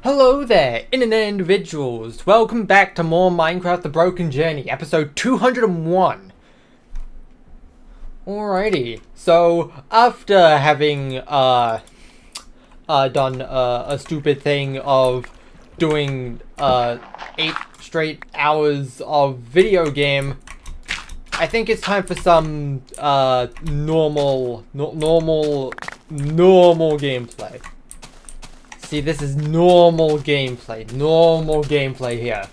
Hello there, internet individuals! Welcome back to more Minecraft The Broken Journey, episode 201. Alrighty, so after having done a stupid thing of doing 8 straight hours of video game, I think it's time for some normal gameplay. See, this is normal gameplay here.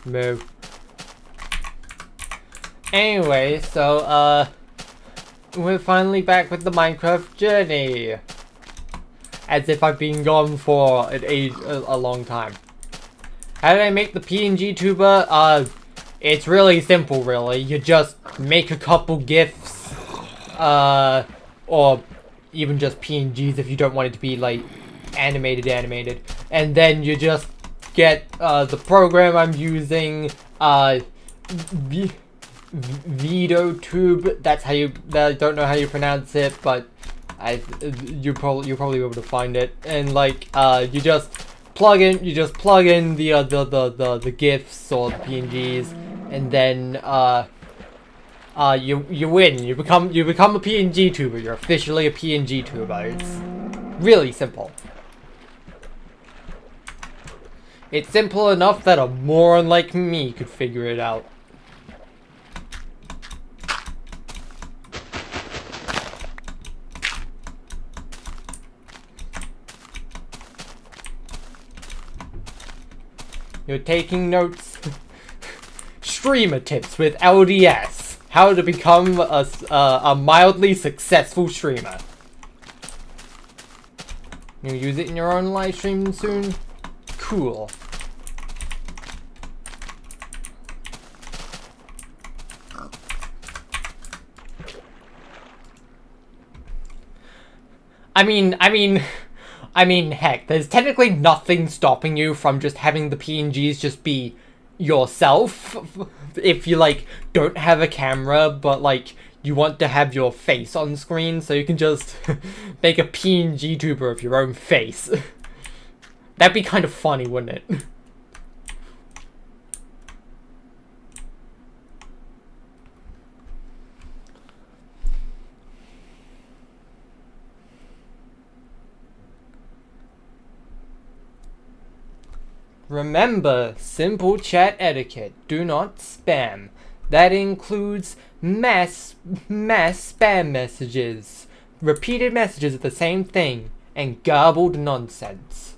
Move. Anyway, so, we're finally back with the Minecraft journey. As if I've been gone for a long time. How did I make the PNG tuber? It's really simple, really. You just make a couple GIFs, or even just PNGs if you don't want it to be, like, animated. And then you just get, the program I'm using, VideoTube. That's how you, I don't know how you pronounce it, but you'll probably be able to find it. And, like, you just plug in the GIFs or the PNGs, and then you win. You become a PNG tuber. You're officially a PNG tuber. It's really simple. It's simple enough that a moron like me could figure it out. You're taking notes? Streamer tips with LDS. How to become a mildly successful streamer. You'll use it in your own live stream soon? Cool. I mean, heck, there's technically nothing stopping you from just having the PNGs just be yourself. If you, like, don't have a camera, but, like, you want to have your face on screen, so you can just make a PNG tuber of your own face. That'd be kind of funny, wouldn't it? Remember, simple chat etiquette. Do not spam. That includes mass spam messages, repeated messages of the same thing, and garbled nonsense.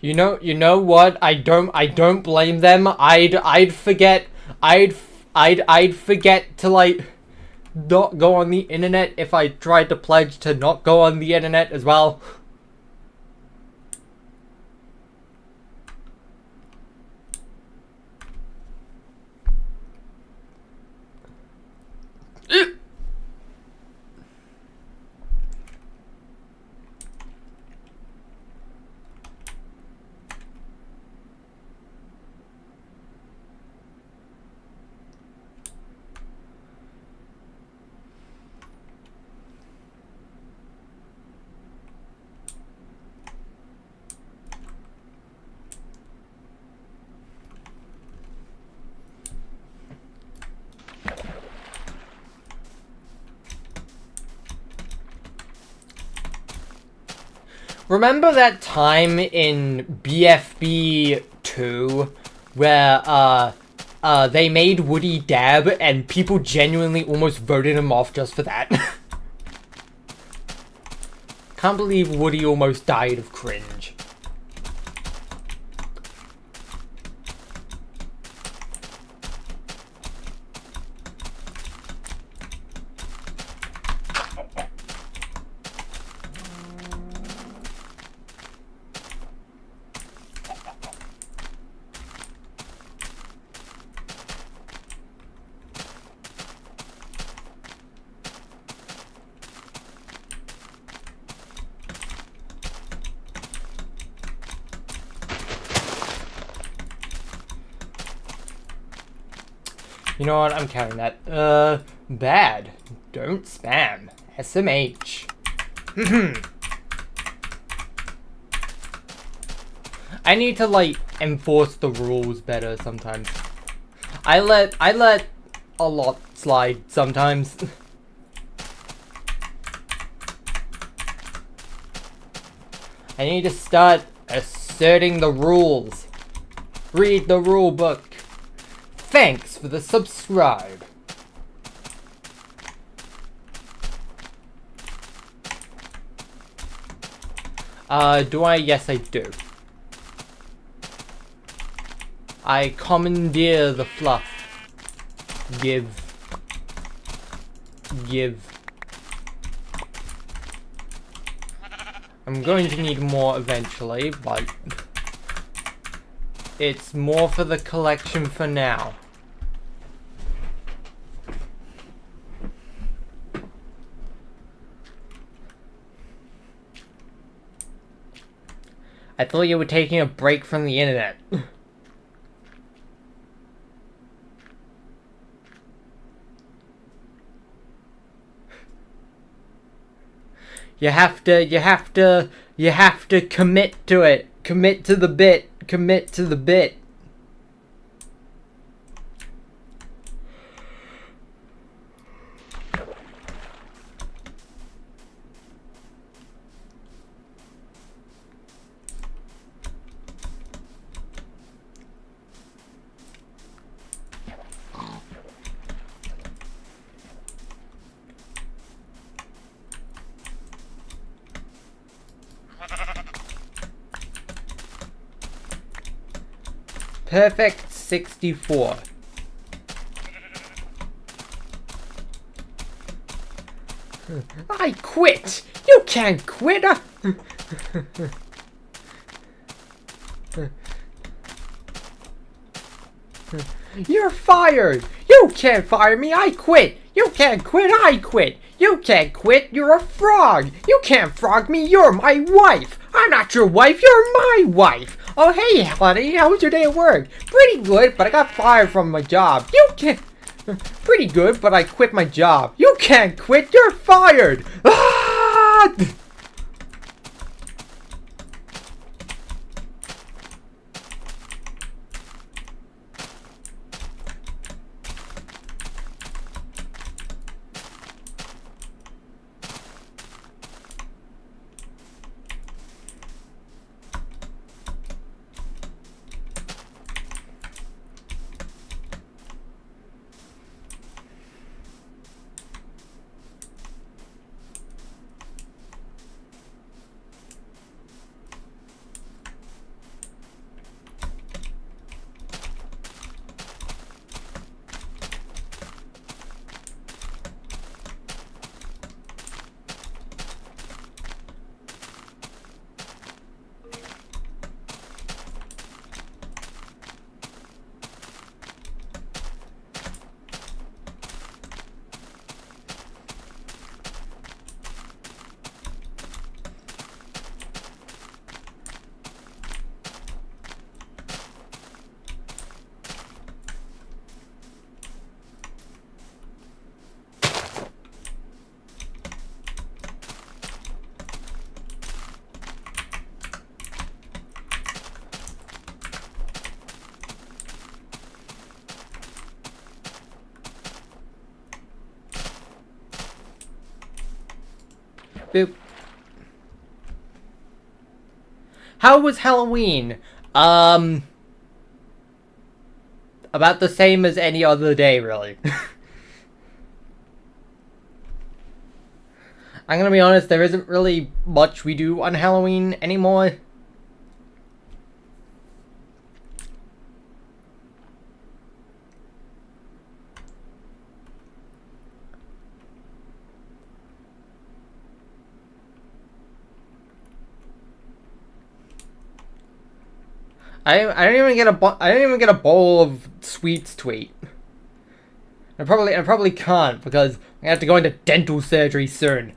You know what? I don't blame them. I'd forget to, like, not go on the internet if I tried to pledge to not go on the internet as well. Remember that time in BFB 2 where they made Woody dab and people genuinely almost voted him off just for that? Can't believe Woody almost died of cringe. You know what? I'm counting that. Bad. Don't spam. SMH. I need to, like, enforce the rules better sometimes. I let a lot slide sometimes. I need to start asserting the rules. Read the rule book. Thanks for the subscribe. Do I? Yes, I do. I commandeer the fluff. Give. I'm going to need more eventually, but it's more for the collection for now. I thought you were taking a break from the internet. You have to commit to it. Commit to the bit. Commit to the bit. Perfect 64. I quit! You can't quit! You're fired! You can't fire me! I quit! You can't quit! I quit! You can't quit! You're a frog! You can't frog me! You're my wife! I'm not your wife! You're my wife! Oh, hey, honey, how was your day at work? Pretty good, but I got fired from my job. You can't... Pretty good, but I quit my job. You can't quit, you're fired! Ah! Boop. How was Halloween? About the same as any other day, really. I'm gonna be honest, there isn't really much we do on Halloween anymore. I don't even get a bowl of sweets to eat. I probably can't because I have to go into dental surgery soon.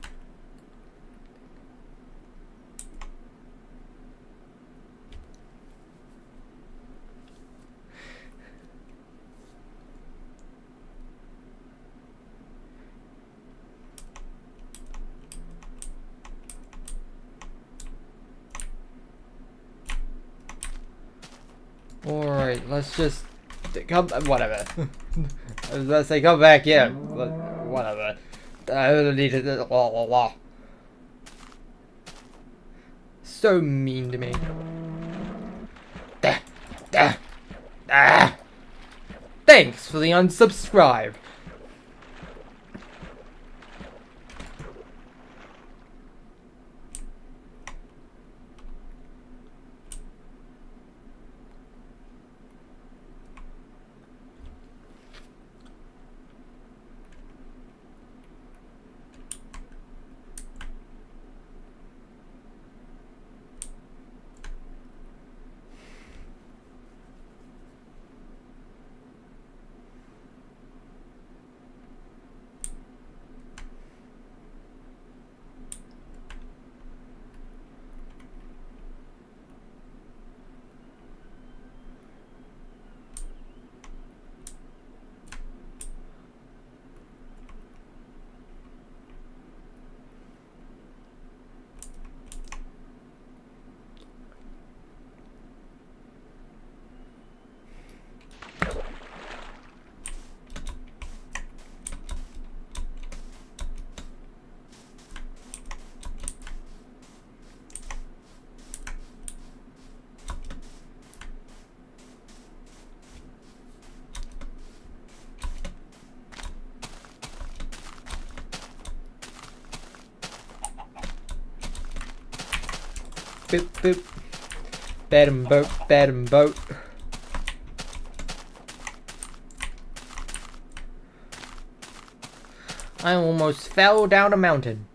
Alright, let's just... Come... Whatever. I was about to say come back here, but whatever. I don't need to... Blah, blah, blah. So mean to me. Thanks for the unsubscribe. Boop boop. Bed and boat, bed and boat. I almost fell down a mountain.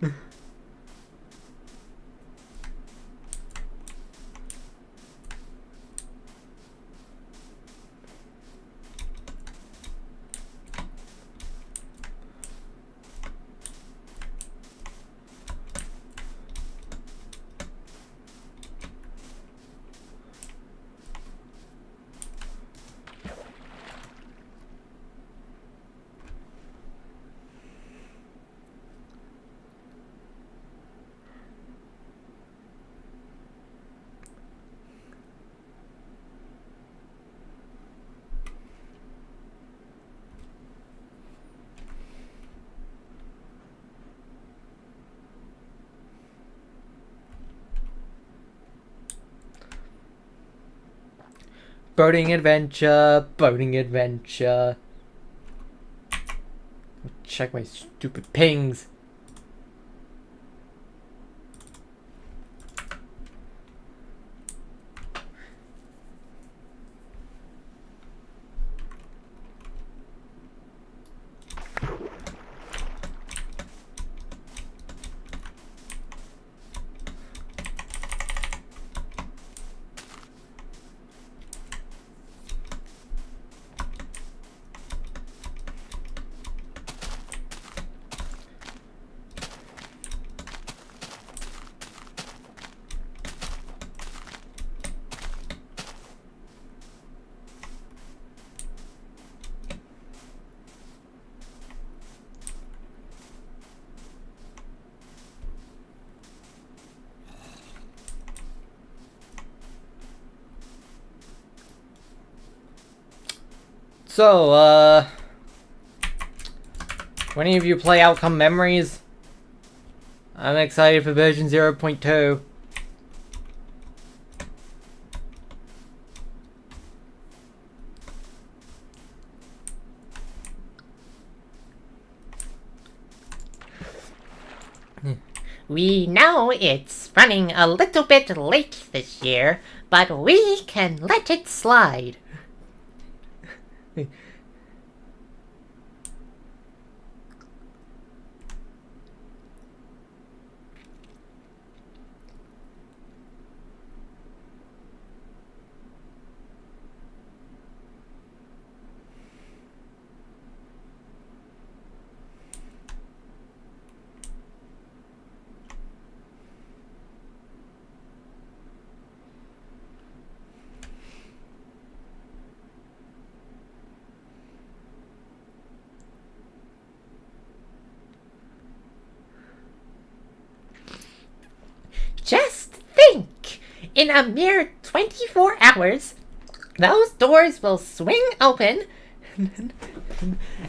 Boating adventure, boating adventure. Check my stupid pings. So, when any of you play Outcome Memories? I'm excited for version 0.2. We know it's running a little bit late this year, but we can let it slide. Just think! In a mere 24 hours, Those doors will swing open,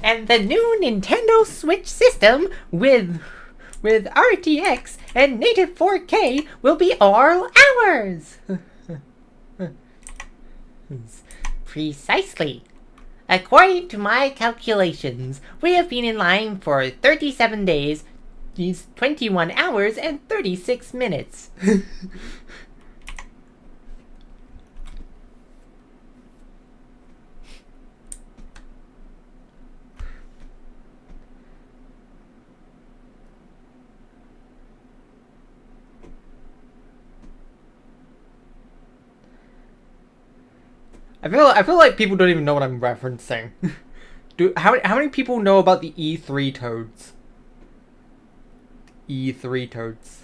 and the new Nintendo Switch system with RTX and native 4K will be all ours. Precisely. According to my calculations, we have been in line for 37 days, 21 hours, and 36 minutes. I feel like people don't even know what I'm referencing. How many people know about the E3 toads? E3 toads.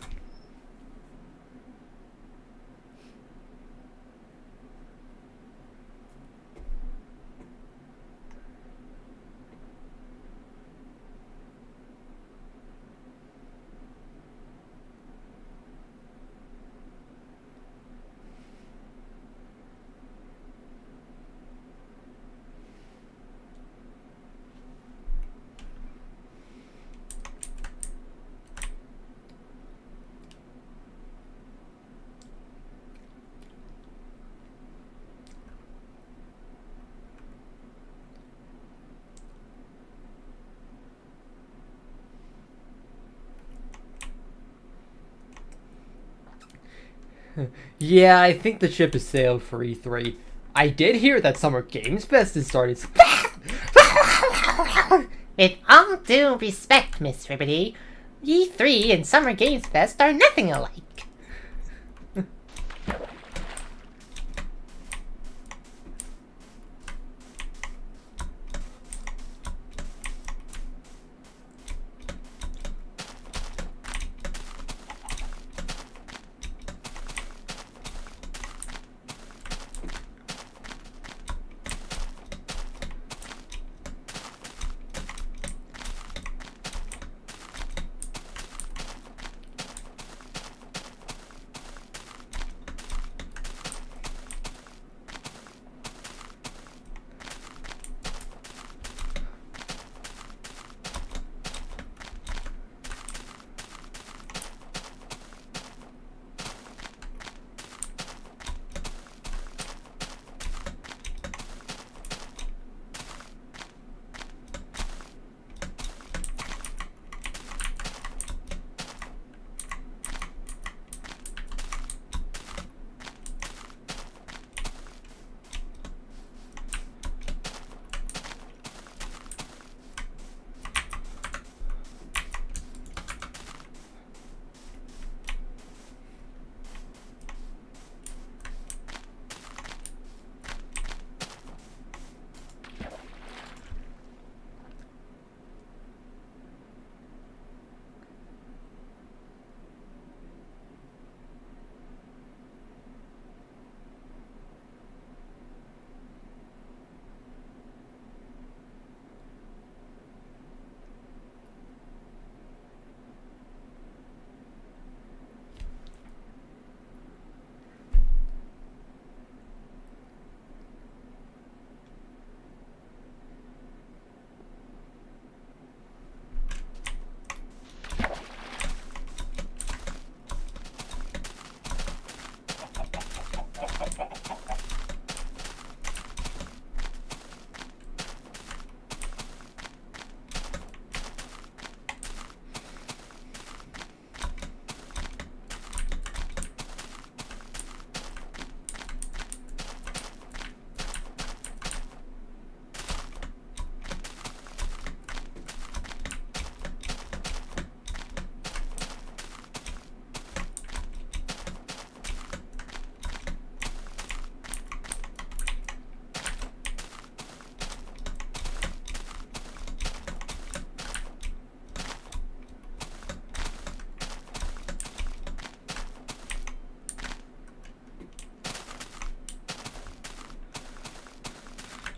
Yeah, I think the ship has sailed for E3. I did hear that Summer Games Fest has started. With all due respect, Miss Ribbity, E3 and Summer Games Fest are nothing alike.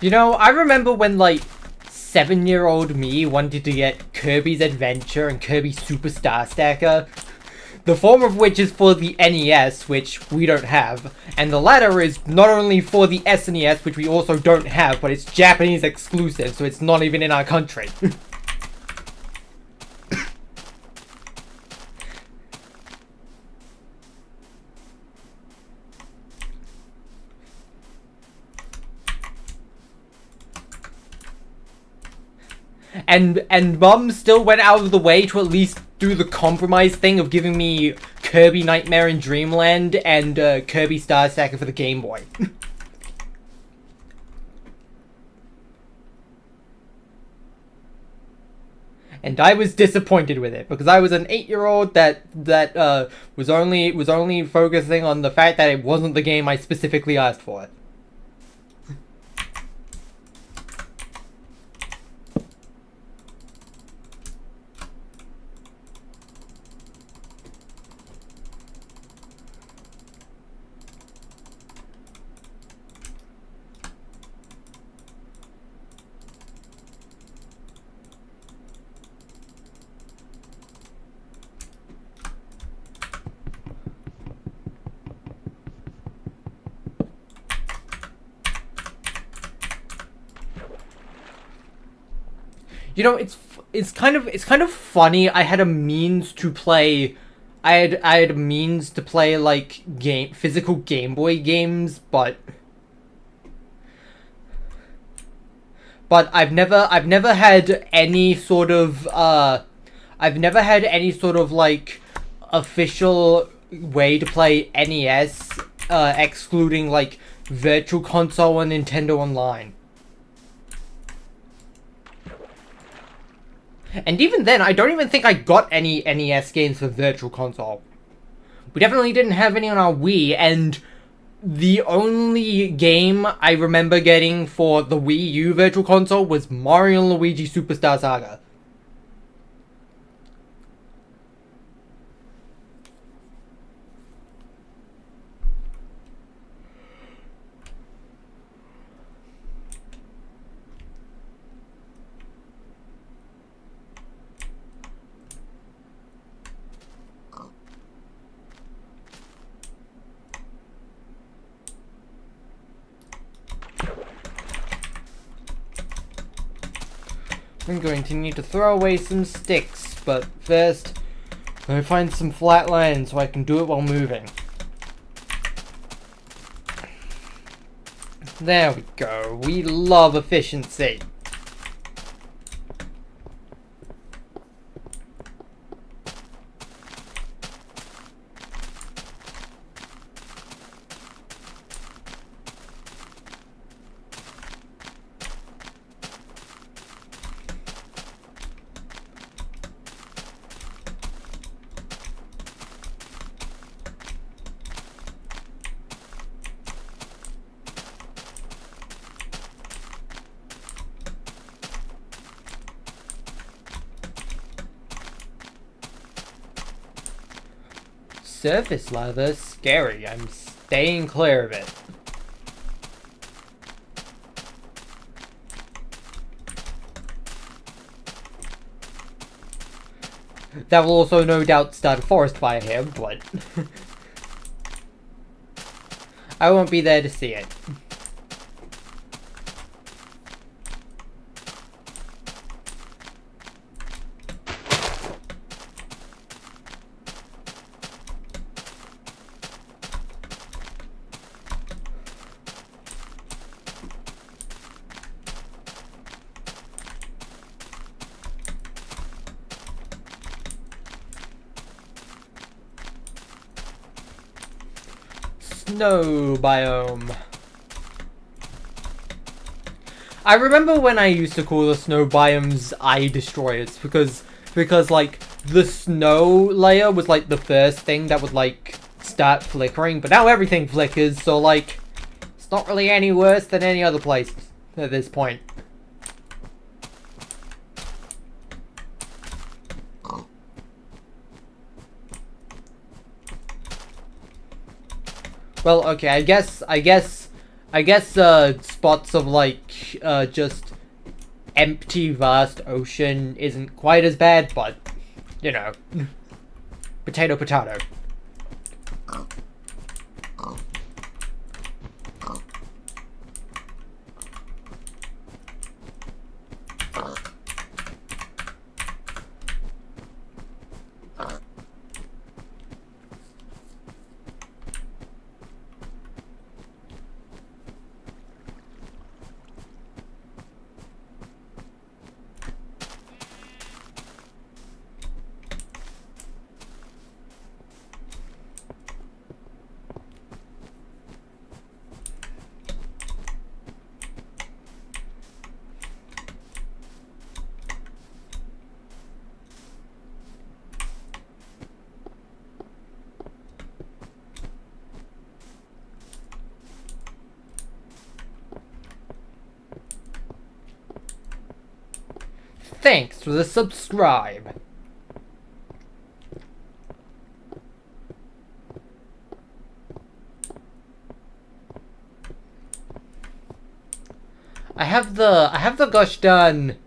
You know, I remember when, like, 7-year-old me wanted to get Kirby's Adventure and Kirby Superstar Stacker. The former of which is for the NES, which we don't have, and the latter is not only for the SNES, which we also don't have, but it's Japanese exclusive, so it's not even in our country. And Mum still went out of the way to at least do the compromise thing of giving me Kirby Nightmare in Dreamland and Kirby Star Stacker for the Game Boy. And I was disappointed with it because I was an 8-year-old that was only focusing on the fact that it wasn't the game I specifically asked for. You know, it's kind of funny. I had a means to play. I had a means to play like physical Game Boy games, but I've never had any sort of like official way to play NES, excluding like Virtual Console and Nintendo Online. And even then, I don't even think I got any NES games for Virtual Console. We definitely didn't have any on our Wii, and the only game I remember getting for the Wii U Virtual Console was Mario & Luigi Superstar Saga. I'm going to need to throw away some sticks, but first, let me find some flat land so I can do it while moving. There we go. We love efficiency. Surface lava? Scary. I'm staying clear of it. That will also no doubt start a forest fire here, but I won't be there to see it. Snow biome. I remember when I used to call the snow biomes eye destroyers because like the snow layer was like the first thing that would like start flickering, but now everything flickers, so like it's not really any worse than any other place at this point. Well, okay, I guess spots of like just empty vast ocean isn't quite as bad, but you know, Potato, potato. Thanks for the subscribe. I have the gosh darn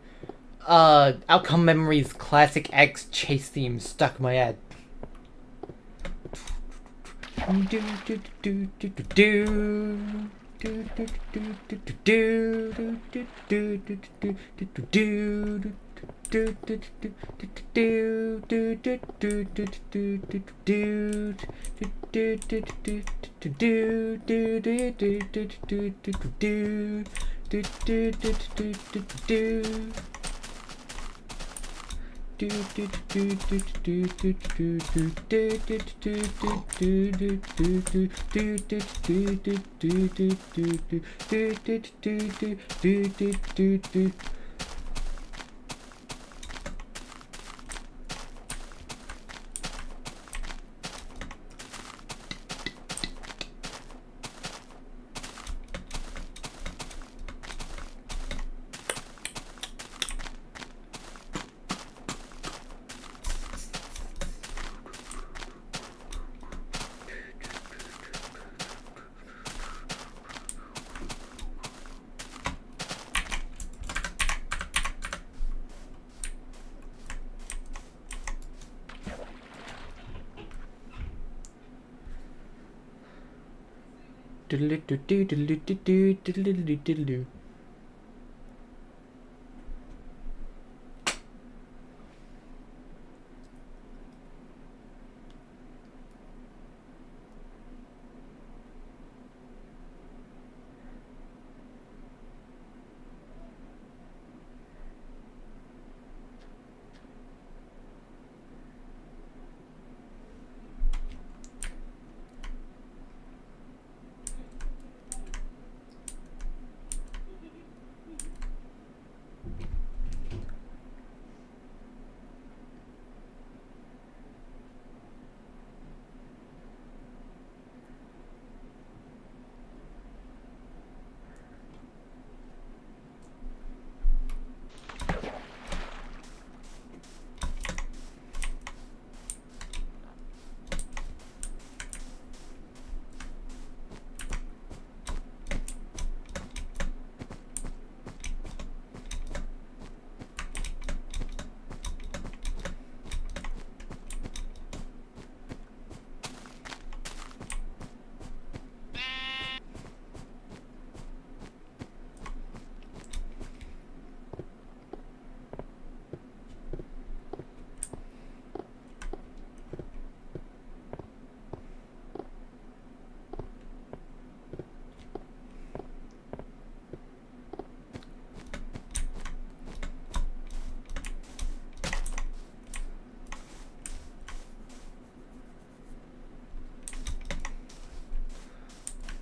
Outcome Memories Classic X chase theme stuck in my head.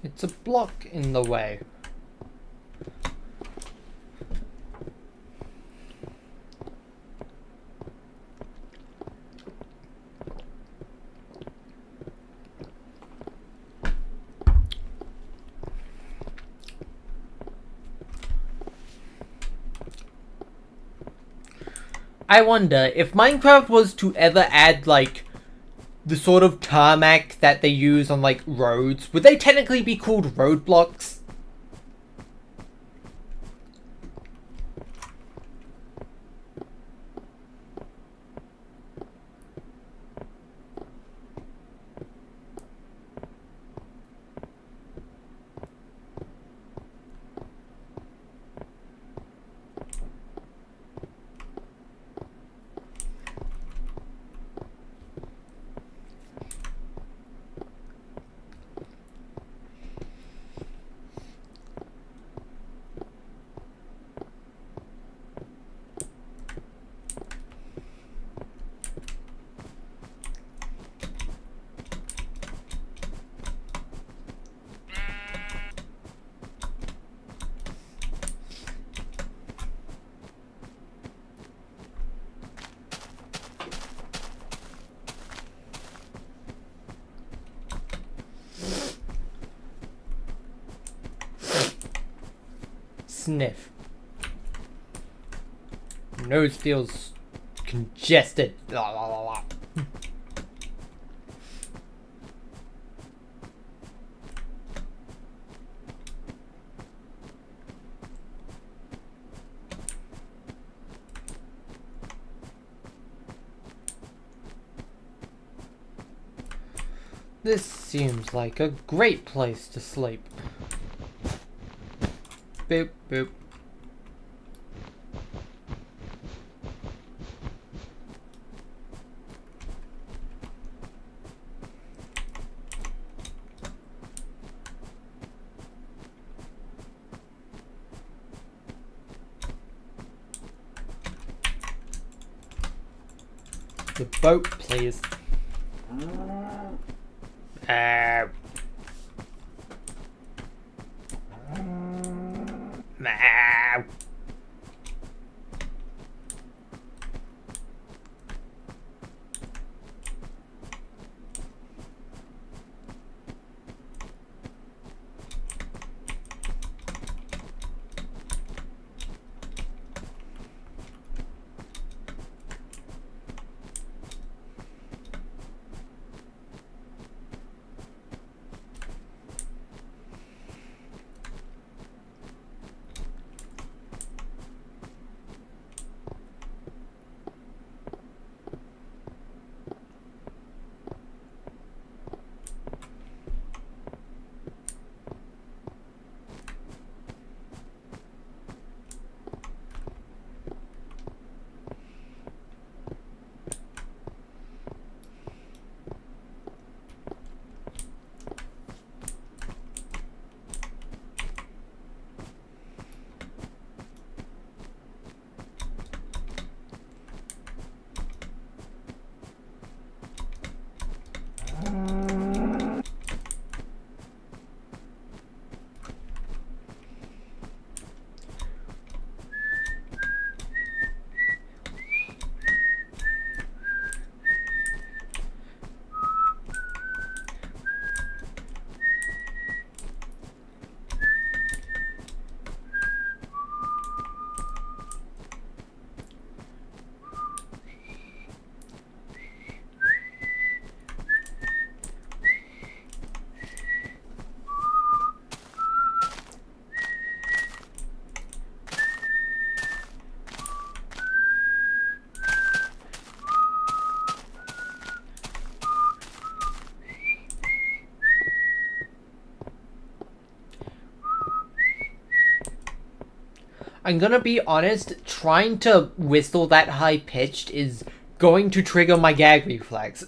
It's a block in the way. I wonder if Minecraft was to ever add like the sort of tarmac that they use on like roads, would they technically be called roadblocks? sniff. Nose feels congested. La, la, la, la. This seems like a great place to sleep. Boop, boop. The boat, please. Meow. I'm gonna be honest, trying to whistle that high pitched is going to trigger my gag reflex.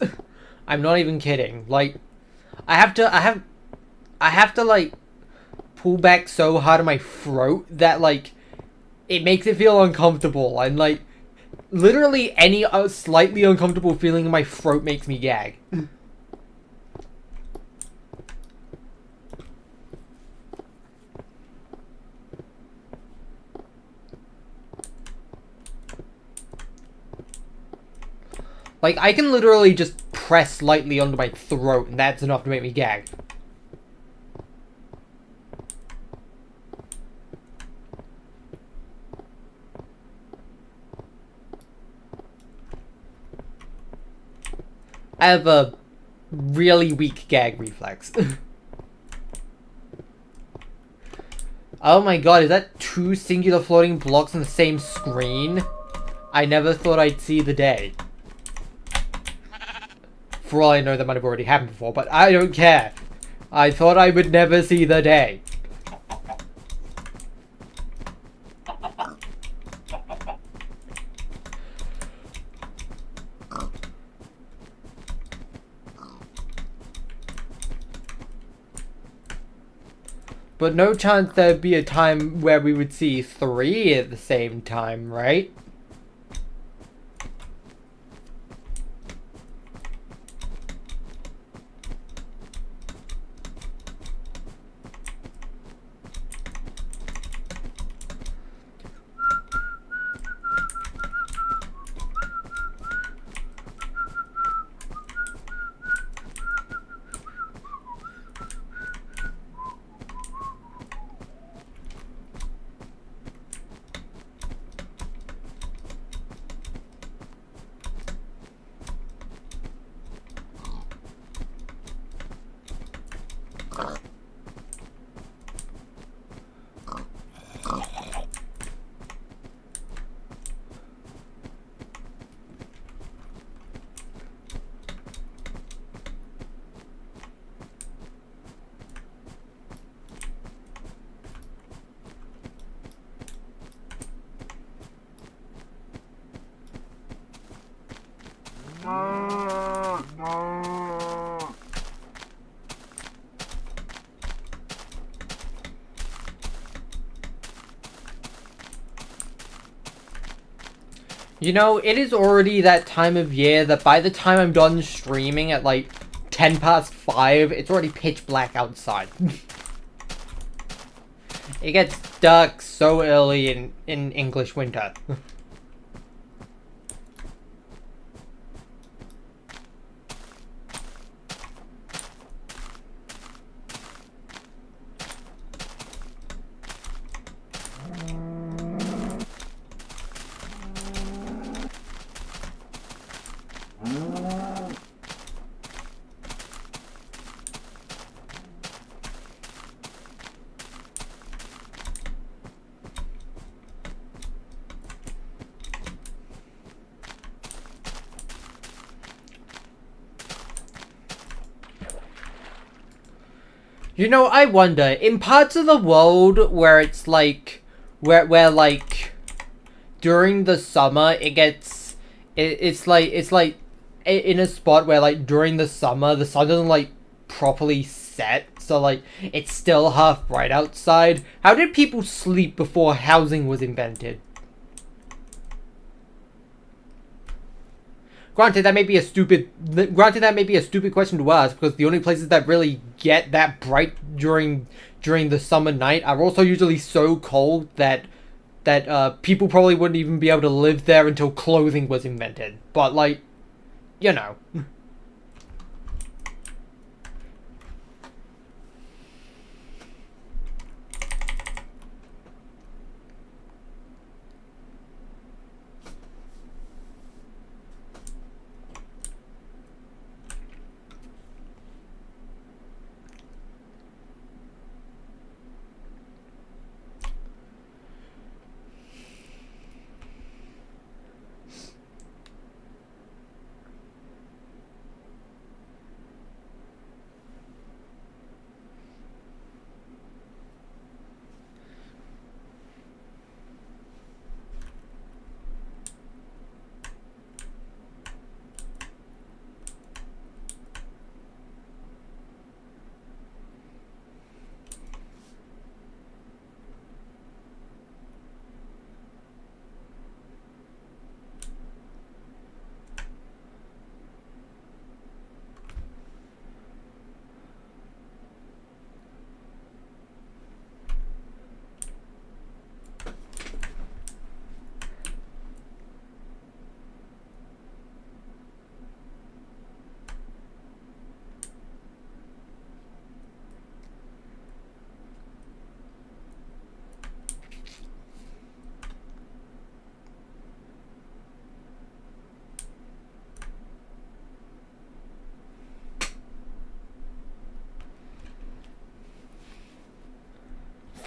I'm not even kidding. Like, I have to like pull back so hard in my throat that like it makes it feel uncomfortable, and like literally any slightly uncomfortable feeling in my throat makes me gag. Like, I can literally just press lightly onto my throat, and that's enough to make me gag. I have a really weak gag reflex. Oh my god, is that two singular floating blocks on the same screen? I never thought I'd see the day. For all I know, that might have already happened before, but I don't care. I thought I would never see the day. But no chance there'd be a time where we would see three at the same time, right? You know, it is already that time of year that by the time I'm done streaming at like 10 past 5, it's already pitch black outside. It gets dark so early in English winter. You know, I wonder, in parts of the world where it's like, where like, during the summer, it's like, in a spot where like, during the summer, the sun doesn't like, properly set, so like, it's still half bright outside. How did people sleep before housing was invented? Granted, that may be a stupid question to ask, because the only places that really get that bright during the summer night are also usually so cold that people probably wouldn't even be able to live there until clothing was invented. But like, you know.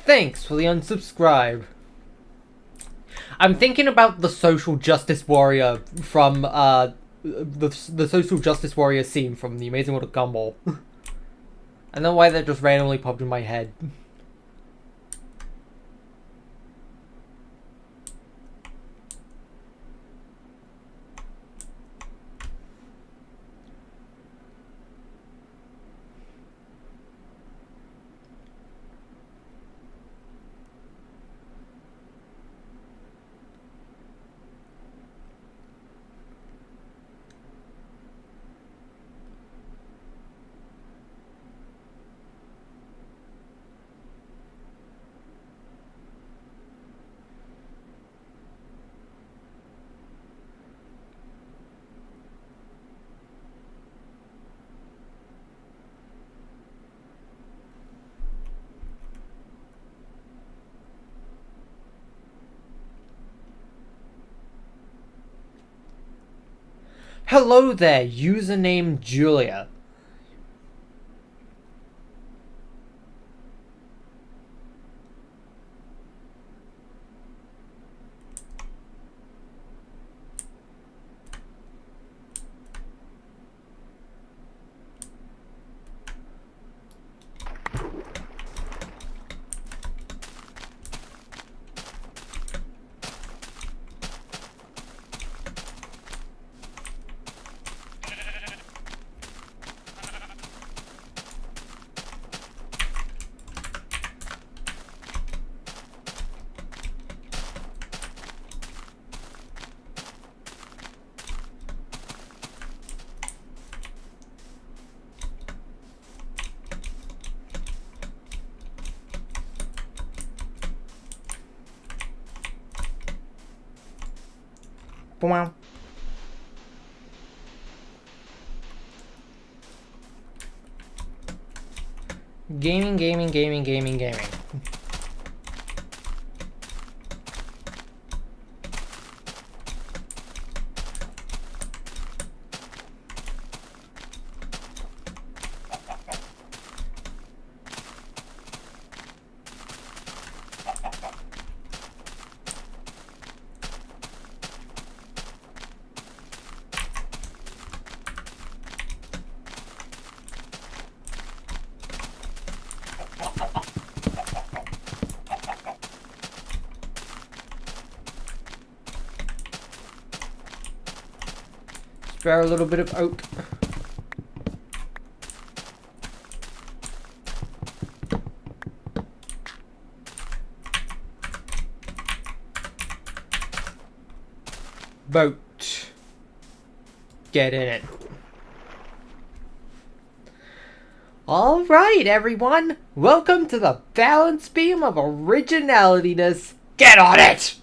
Thanks for the unsubscribe. I'm thinking about the social justice warrior from the social justice warrior scene from The Amazing World of Gumball. I don't know why that just randomly popped in my head. Hello there, username Julia. Wow. Gaming, gaming, gaming, gaming, gaming. Spare a little bit of oak. Boat. Get in it. Alright, everyone. Welcome to the balance beam of originalityness. Get on it!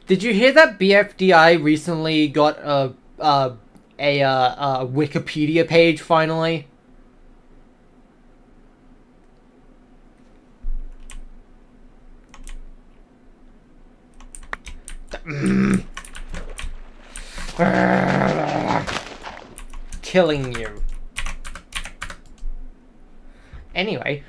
Did you hear that BFDI recently got a Wikipedia page finally? Killing you. Anyway,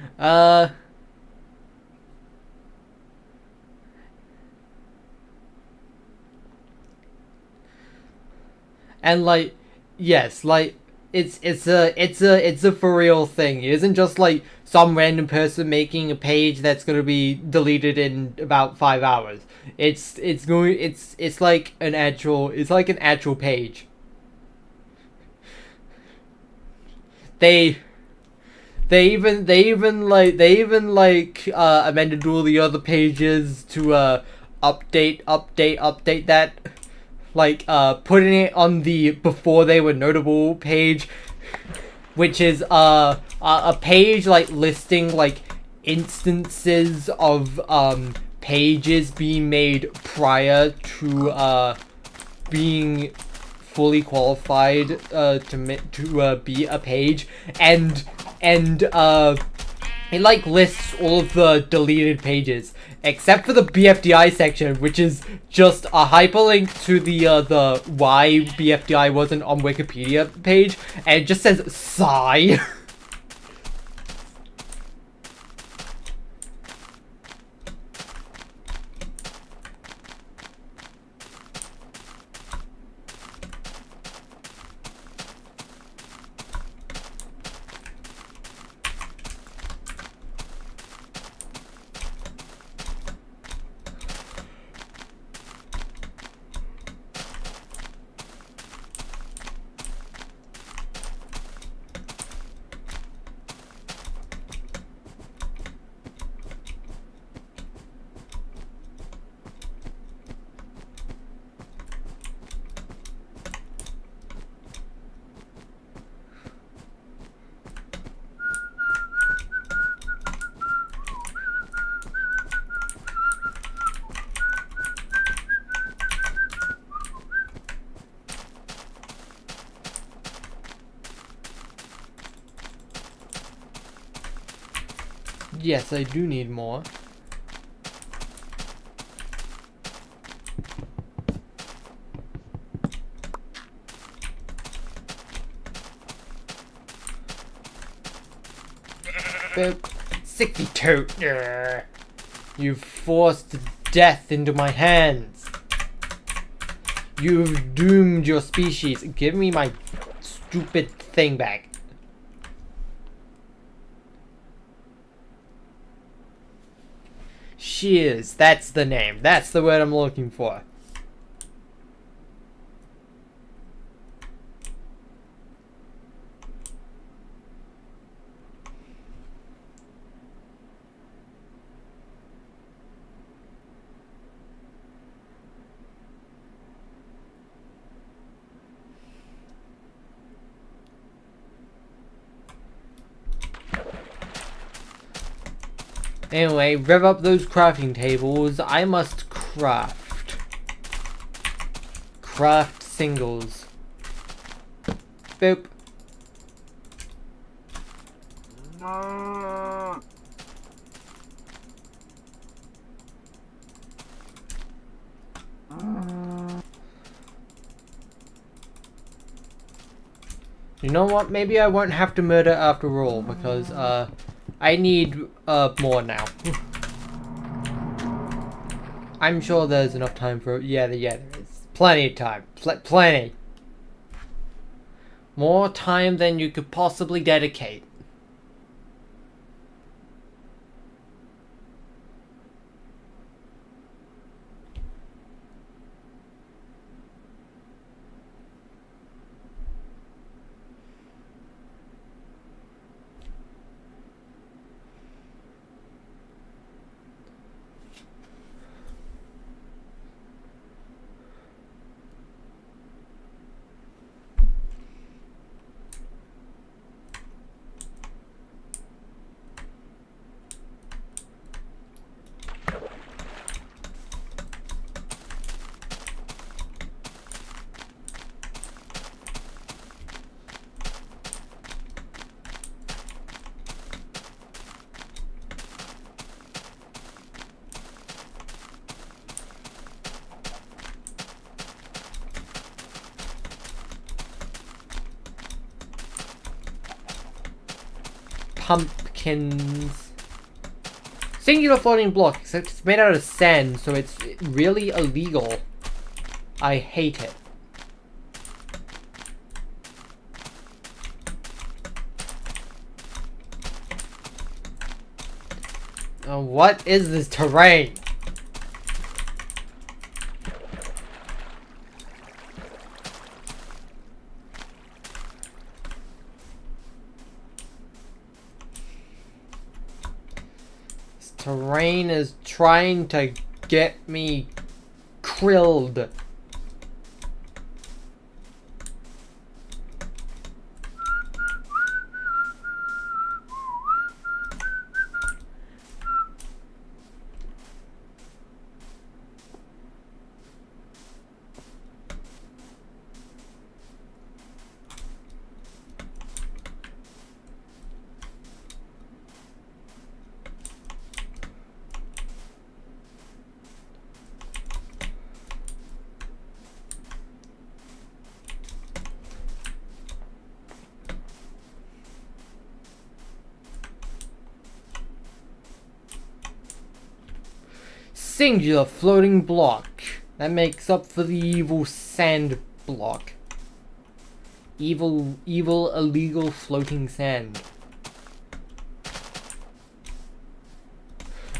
and like, yes, like it's a for real thing. It isn't just like some random person making a page that's gonna be deleted in about 5 hours. It's like an actual page. They even amended all the other pages to update that, like putting it on the before they were notable page, which is a page like listing like instances of pages being made prior to being fully qualified to be a page, and it like lists all of the deleted pages except for the BFDI section, which is just a hyperlink to the why BFDI wasn't on Wikipedia page, and it just says sigh. Yes, I do need more. Boop. 62. You've forced death into my hands. You've doomed your species. Give me my stupid thing back. Shears, that's the name. That's the word I'm looking for. Anyway, rev up those crafting tables. I must craft. Craft singles. Boop. You know what? Maybe I won't have to murder after all, because, I need, more now. I'm sure there's enough time for... Yeah, there is. Plenty of time. Plenty. More time than you could possibly dedicate. Pumpkins. Singular floating block, except it's made out of sand, so it's really illegal. I hate it. What is this terrain? Terrain is trying to get me krilled. Singular floating block. That makes up for the evil sand block. Evil, illegal floating sand.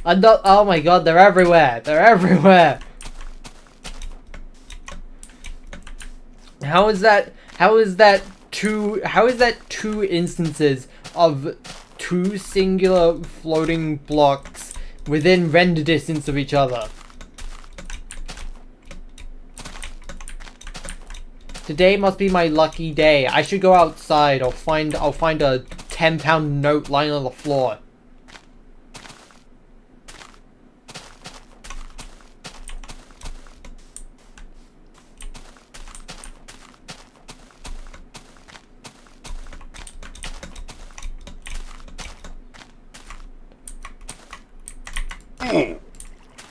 Oh my god, they're everywhere. They're everywhere. How is that two instances of two singular floating blocks within render distance of each other? Today must be my lucky day. I should go outside. I'll find a 10-pound note lying on the floor.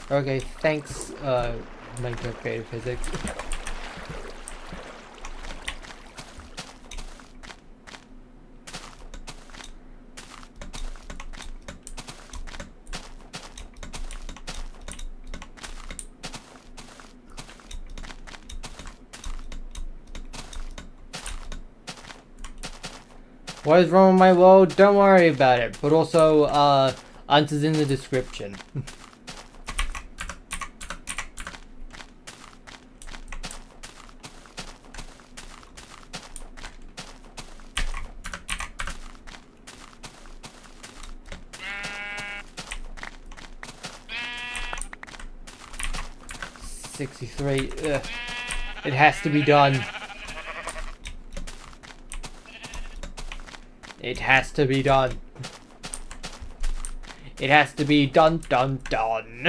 Okay, thanks, Minecraft Creative Physics. What is wrong with my world? Don't worry about it. But also, answers in the description. Ugh. It has to be done. It has to be done. It has to be dun dun dun.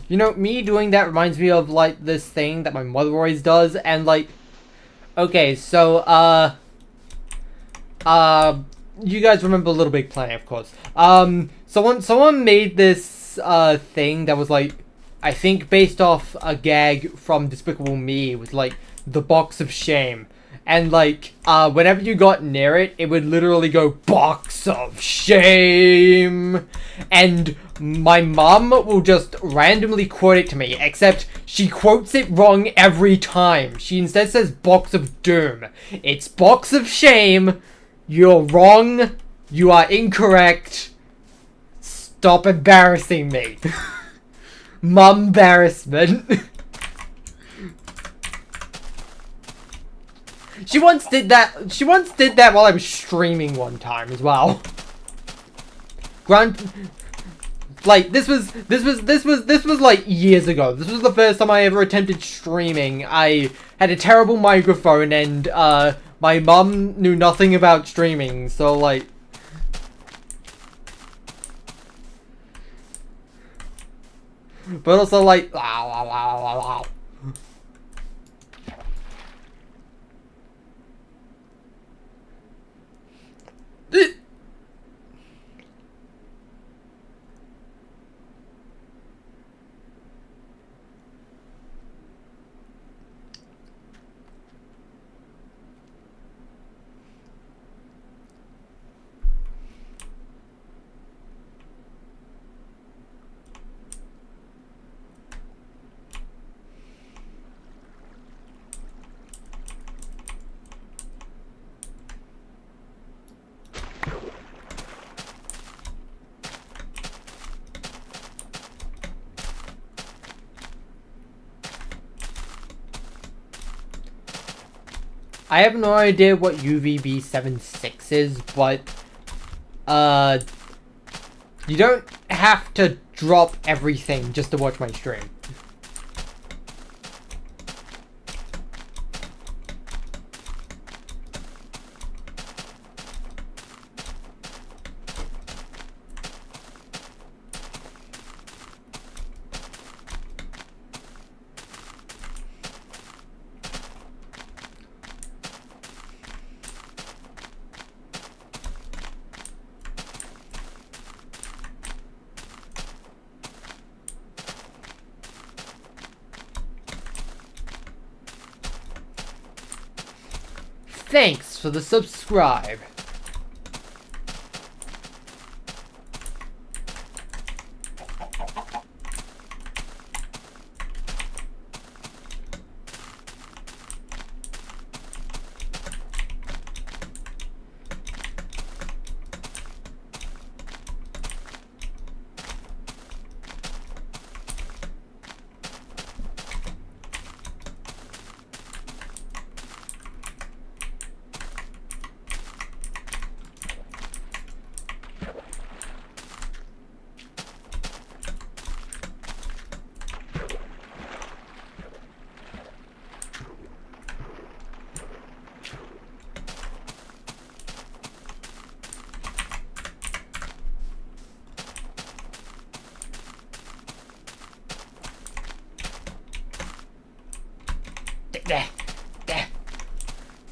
You know, me doing that reminds me of, like, this thing that my mother always does, and, like, okay, so, you guys remember Little Big Planet, of course. Someone made this, thing that was, like, I think based off a gag from Despicable Me, with, like, the box of shame. And, like, whenever you got near it, it would literally go, box of shame! And my mom will just randomly quote it to me, except she quotes it wrong every time. She instead says box of doom. It's box of shame. You're wrong. You are incorrect. Stop embarrassing me. Mum embarrassment. She once did that while I was streaming one time as well. Like, this was like years ago. This was the first time I ever attempted streaming. I had a terrible microphone and my mum knew nothing about streaming, so like, but also like, I have no idea what UVB76 is, but, you don't have to drop everything just to watch my stream. Thanks for the subscribe.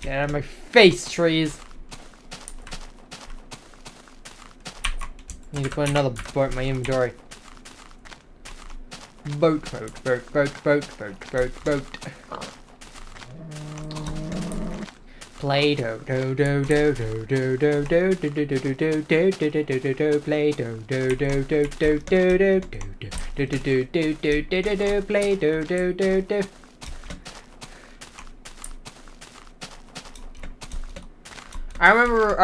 Get out of my face, trees. I need to put another boat in my inventory. Boat. Play-Doh, Play-Doh. I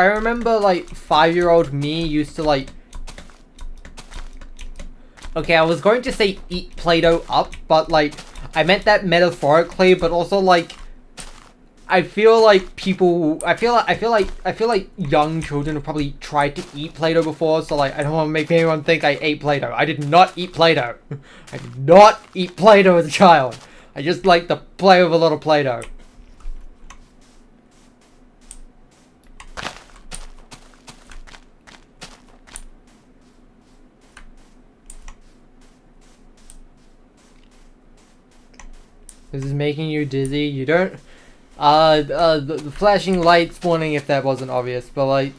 remember like 5-year-old me used to like, okay, I was going to say eat Play-Doh up, but like I meant that metaphorically, but also like I feel like people. I feel like young children have probably tried to eat Play-Doh before. So like, I don't want to make anyone think I ate Play-Doh. I did not eat Play-Doh. I did not eat Play-Doh as a child. I just like to play with a little Play-Doh. This is making you dizzy. You don't. The flashing lights warning if that wasn't obvious, but like,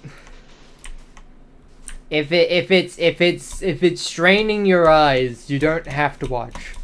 if it's straining your eyes, you don't have to watch.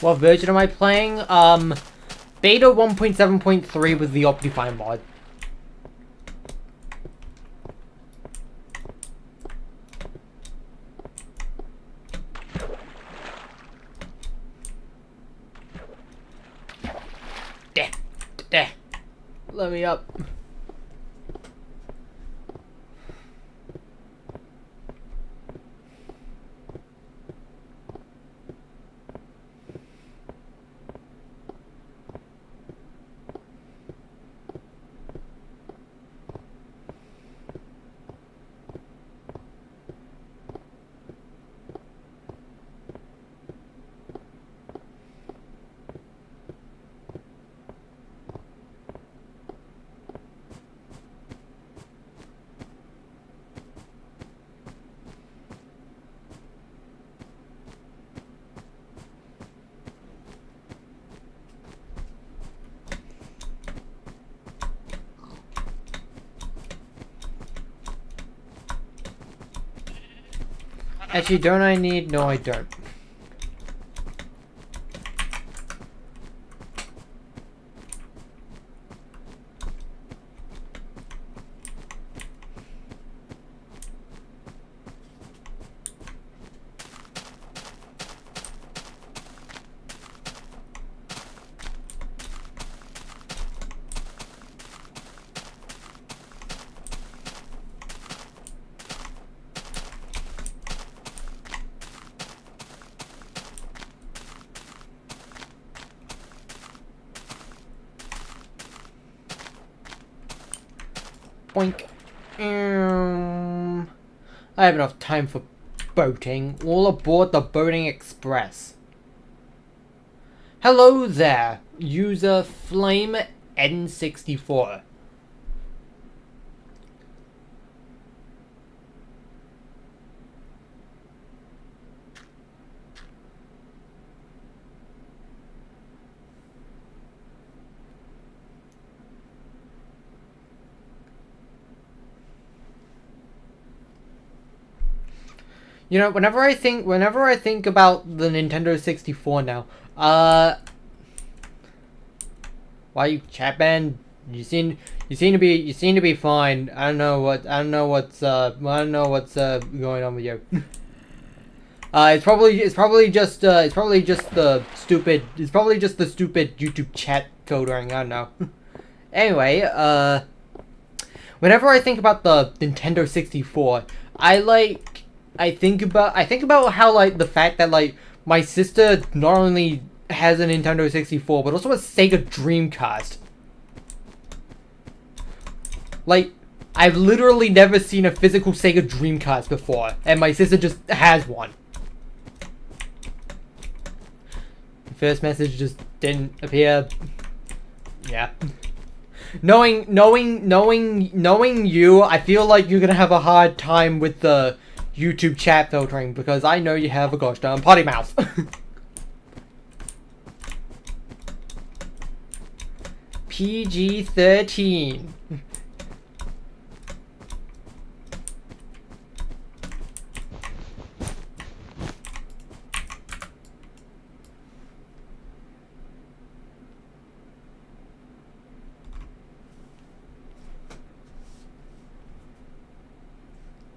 What version am I playing? Beta 1.7.3 with the Optifine mod. Let me up. Actually, don't I need... No, I don't. Boink. I have enough time for boating. All aboard the Boating Express. Hello there, user Flame N64. You know, whenever I think about the Nintendo 64 now, why you Chapman? You seem to be fine. I don't know what's going on with you. It's probably just the stupid YouTube chat filtering. I don't know. Anyway, whenever I think about the Nintendo 64, I like I think about how like the fact that like my sister not only has a Nintendo 64 but also a Sega Dreamcast. Like, I've literally never seen a physical Sega Dreamcast before, and my sister just has one. The first message just didn't appear. Yeah. Knowing you, I feel like you're gonna have a hard time with the YouTube chat filtering, because I know you have a gosh darn potty mouth. PG-13.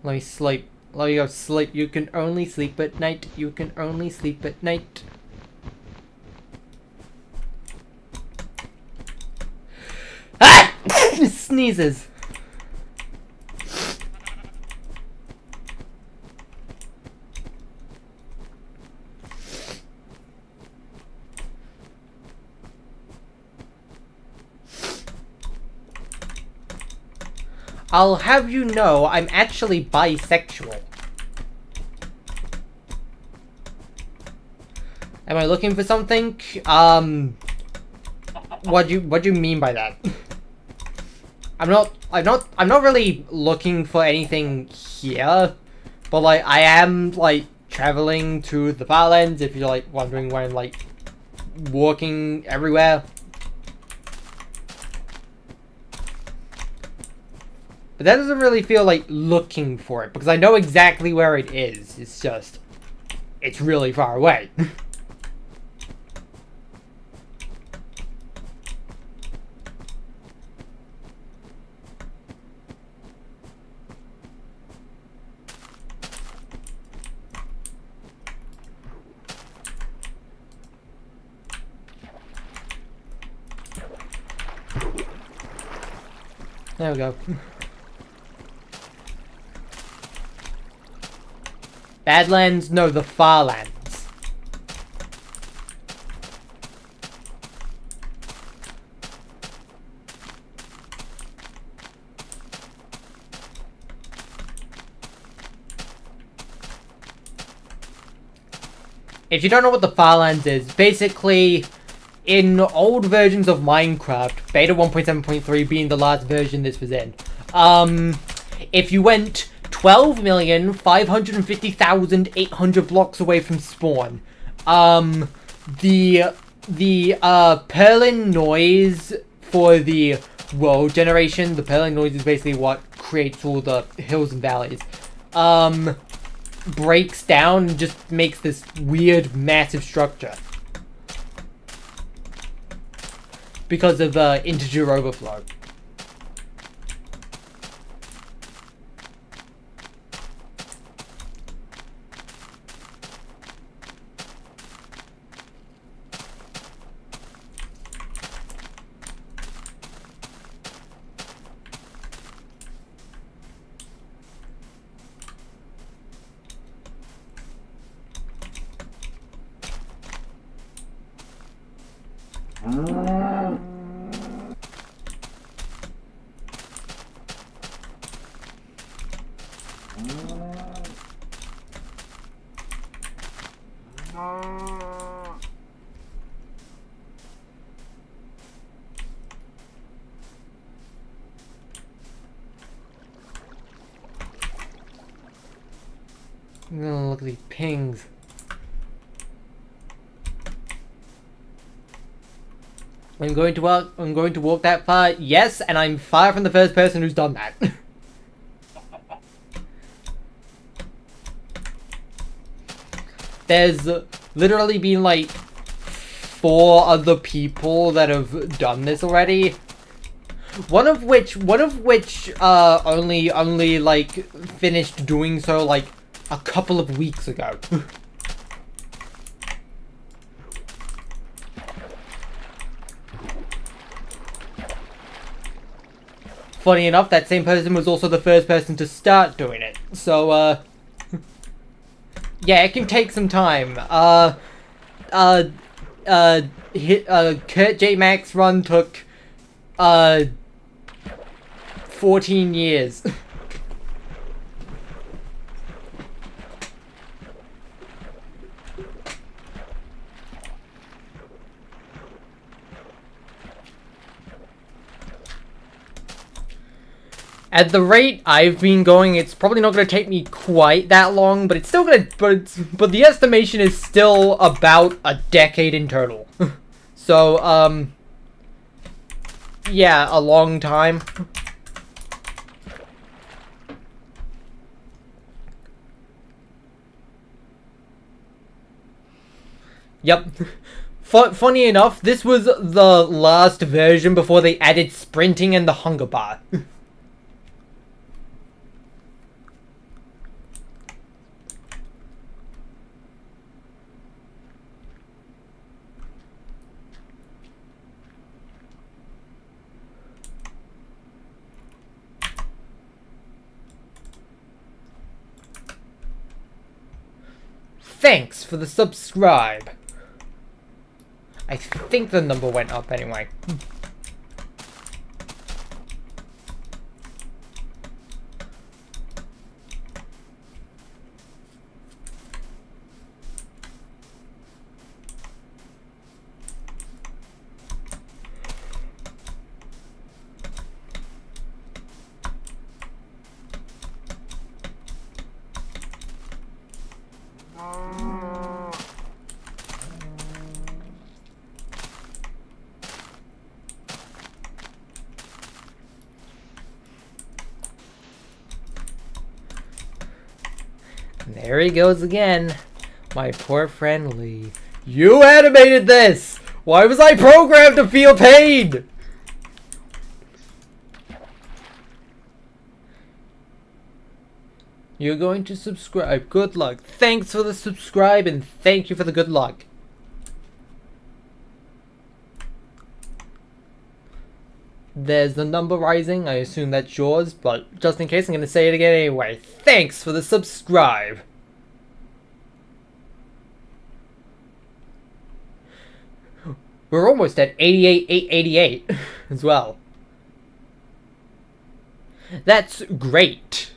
Let me sleep. Let me go sleep. You can only sleep at night. You can only sleep at night. Ah! Sneezes. I'll have you know I'm actually bisexual. Am I looking for something? What do you mean by that? I'm not really looking for anything here, but like I am like traveling to the Farlands, if you're like wondering why I'm like walking everywhere. But that doesn't really feel like looking for it, because I know exactly where it is. It's just, it's really far away. There we go. Badlands? No, the Farlands. If you don't know what the Farlands is, basically, in old versions of Minecraft, beta 1.7.3 being the last version this was in, if you went 12,550,800 blocks away from spawn, the Perlin noise for the world generation, the Perlin noise is basically what creates all the hills and valleys, breaks down and just makes this weird massive structure because of integer overflow. Oh, look at these pings. I'm going to walk that far, yes, and I'm far from the first person who's done that. There's literally been like 4 other people that have done this already. One of which only like finished doing so like a couple of weeks ago. Funny enough, that same person was also the first person to start doing it. So, Yeah, it can take some time. Kurt J. Maxx run took, 14 years. At the rate I've been going, it's probably not going to take me quite that long, but it's still going to, but the estimation is still about a decade in total. So, yeah, a long time. Yep. Funny enough, this was the last version before they added sprinting and the hunger bar. Thanks for the subscribe. I think the number went up anyway. There he goes again. My poor friend Lee. You animated this! Why was I programmed to feel pain? You're going to subscribe. Good luck. Thanks for the subscribe and thank you for the good luck. There's the number rising. I assume that's yours, but just in case, I'm going to say it again anyway. Thanks for the subscribe. We're almost at 88,888 as well. That's great.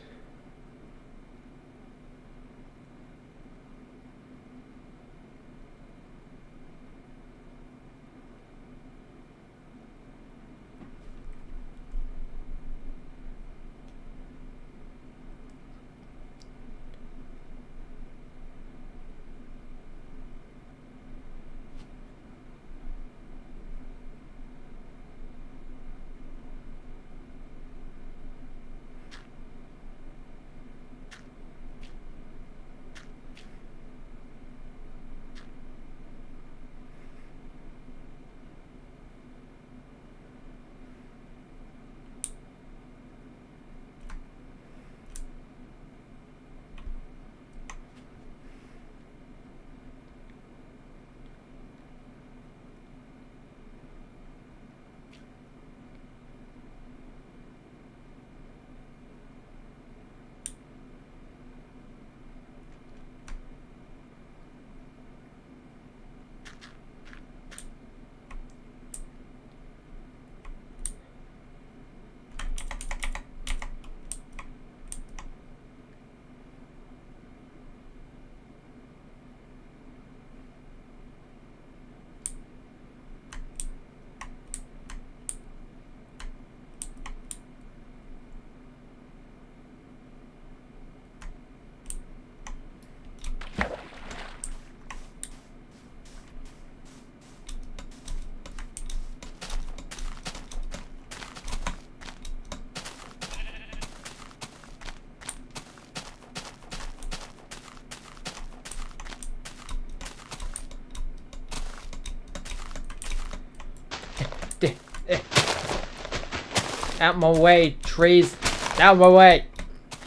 Out my way, trees. Out my way.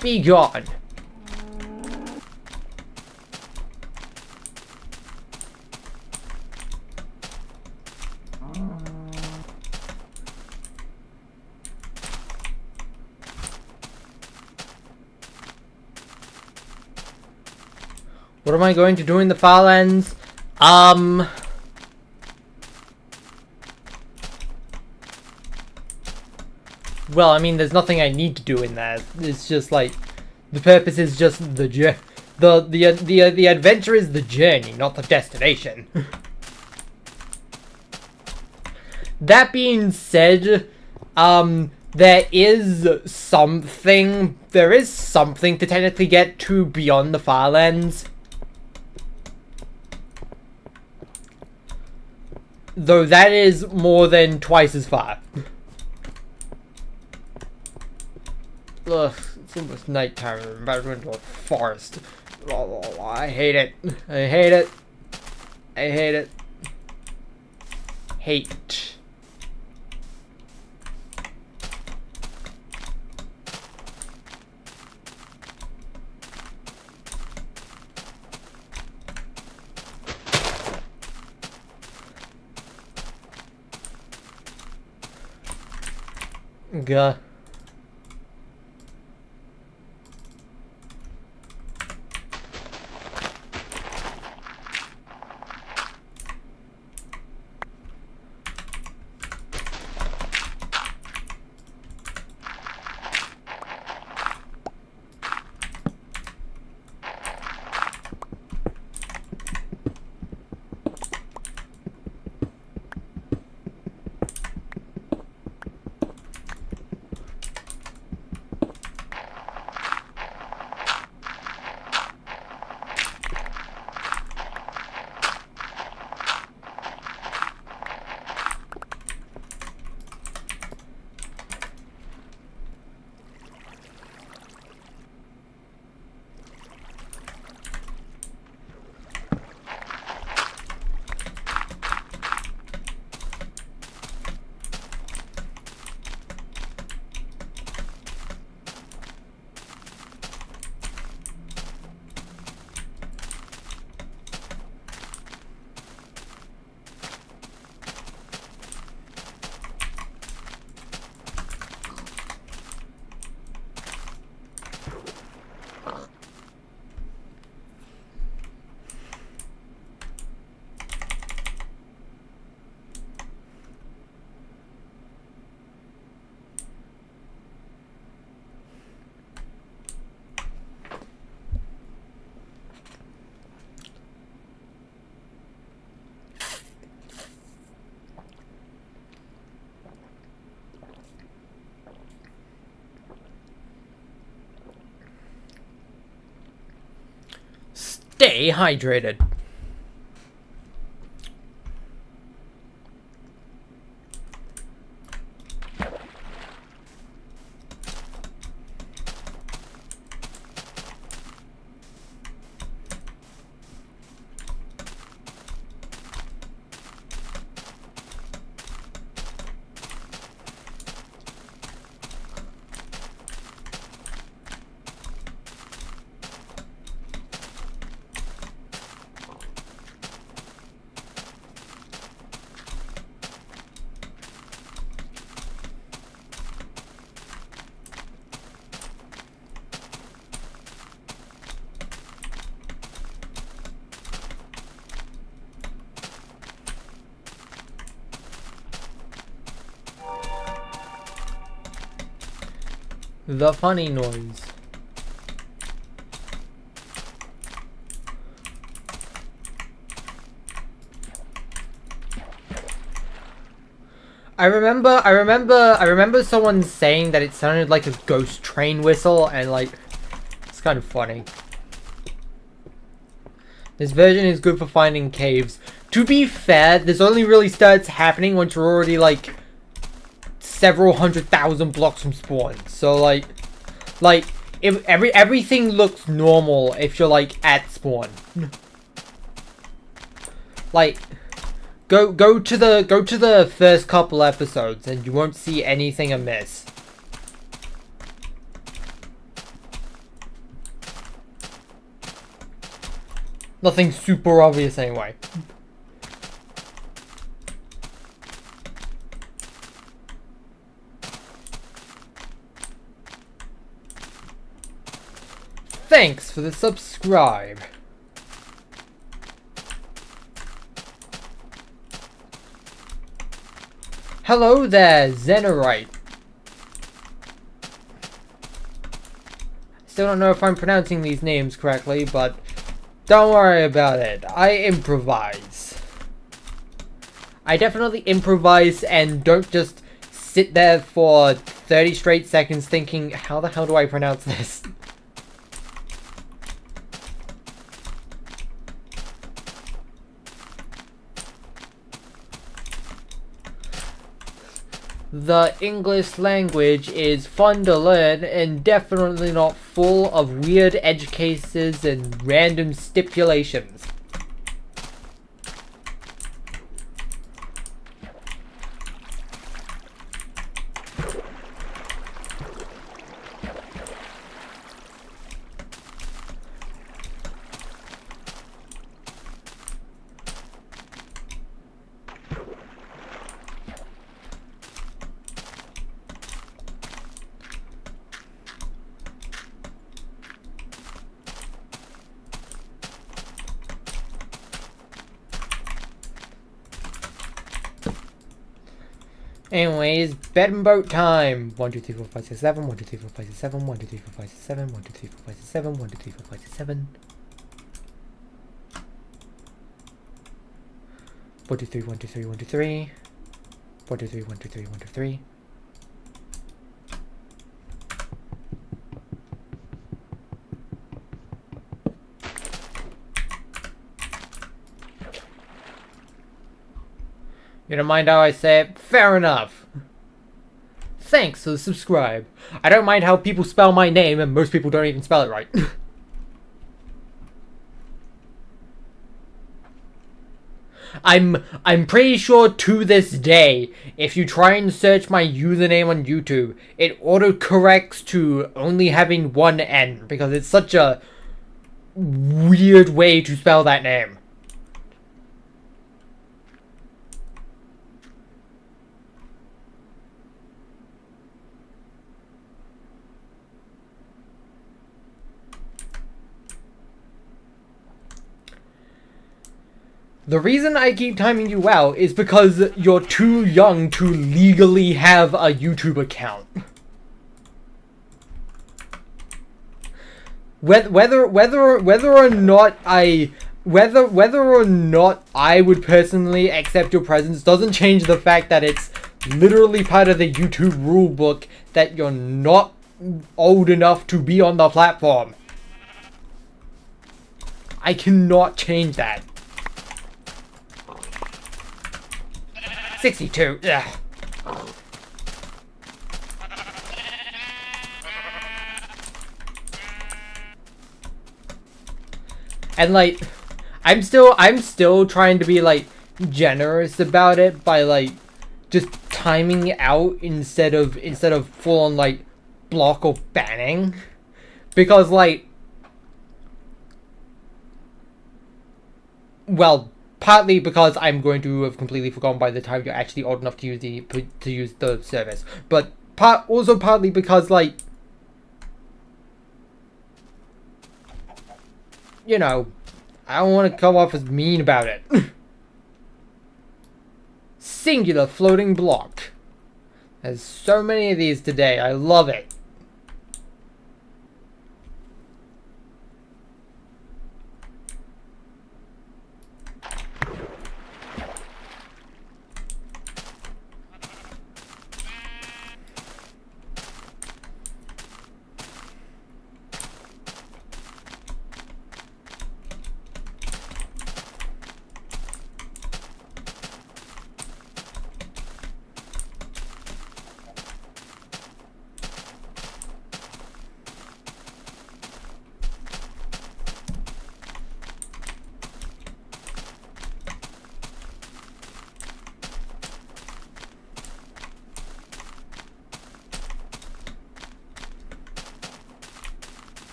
Be gone. What am I going to do in the Farlands? Well, I mean, there's nothing I need to do in there. It's just like the purpose is just the adventure is the journey, not the destination. That being said, there is something to technically get to beyond the Farlands. Though that is more than twice as far. Ugh, it's almost nighttime. I'm about to go into a forest. Oh, I hate it. I hate it. I hate it. Hate. Gah. Stay hydrated. The funny noise. I remember someone saying that it sounded like a ghost train whistle, and like, it's kind of funny. This version is good for finding caves. To be fair, this only really starts happening once you're already like several 100,000 blocks from spawn. So like if everything looks normal if you're like at spawn. Like go to the first couple episodes and you won't see anything amiss. Nothing super obvious anyway. Thanks for the subscribe. Hello there, Zenorite. Still don't know if I'm pronouncing these names correctly, but don't worry about it. I improvise. I definitely improvise and don't just sit there for 30 straight seconds thinking, how the hell do I pronounce this? The English language is fun to learn and definitely not full of weird edge cases and random stipulations. Anyways, bed and boat time. 1, 2, 3, 4, 5, 6, 7. 1, 2, 3, 4, 5, 6, 7. 1, 2, 3, 4, 5, 6, 7. 1, 2, 3, 4, 5, 6, 7. 1, 2, 3, 4, 5, 6, 7. 1, 2, 3, 1, 2, 3, 1, 2, 3. 1, 2, 3, 1, 2, 3, 1, 2, 3. You don't mind how I say it? Fair enough. Thanks for the subscribe. I don't mind how people spell my name, and most people don't even spell it right. I'm pretty sure to this day, if you try and search my username on YouTube, it autocorrects to only having one N, because it's such a weird way to spell that name. The reason I keep timing you out is because you're too young to legally have a YouTube account. Whether or not I would personally accept your presence doesn't change the fact that it's literally part of the YouTube rulebook that you're not old enough to be on the platform. I cannot change that. 62. Ugh. And like, I'm still trying to be like generous about it by like just timing out instead of full on like block or banning, because like, well, partly because I'm going to have completely forgotten by the time you're actually old enough to use the service, but also partly because like, you know, I don't want to come off as mean about it. Singular floating block. There's so many of these today. I love it.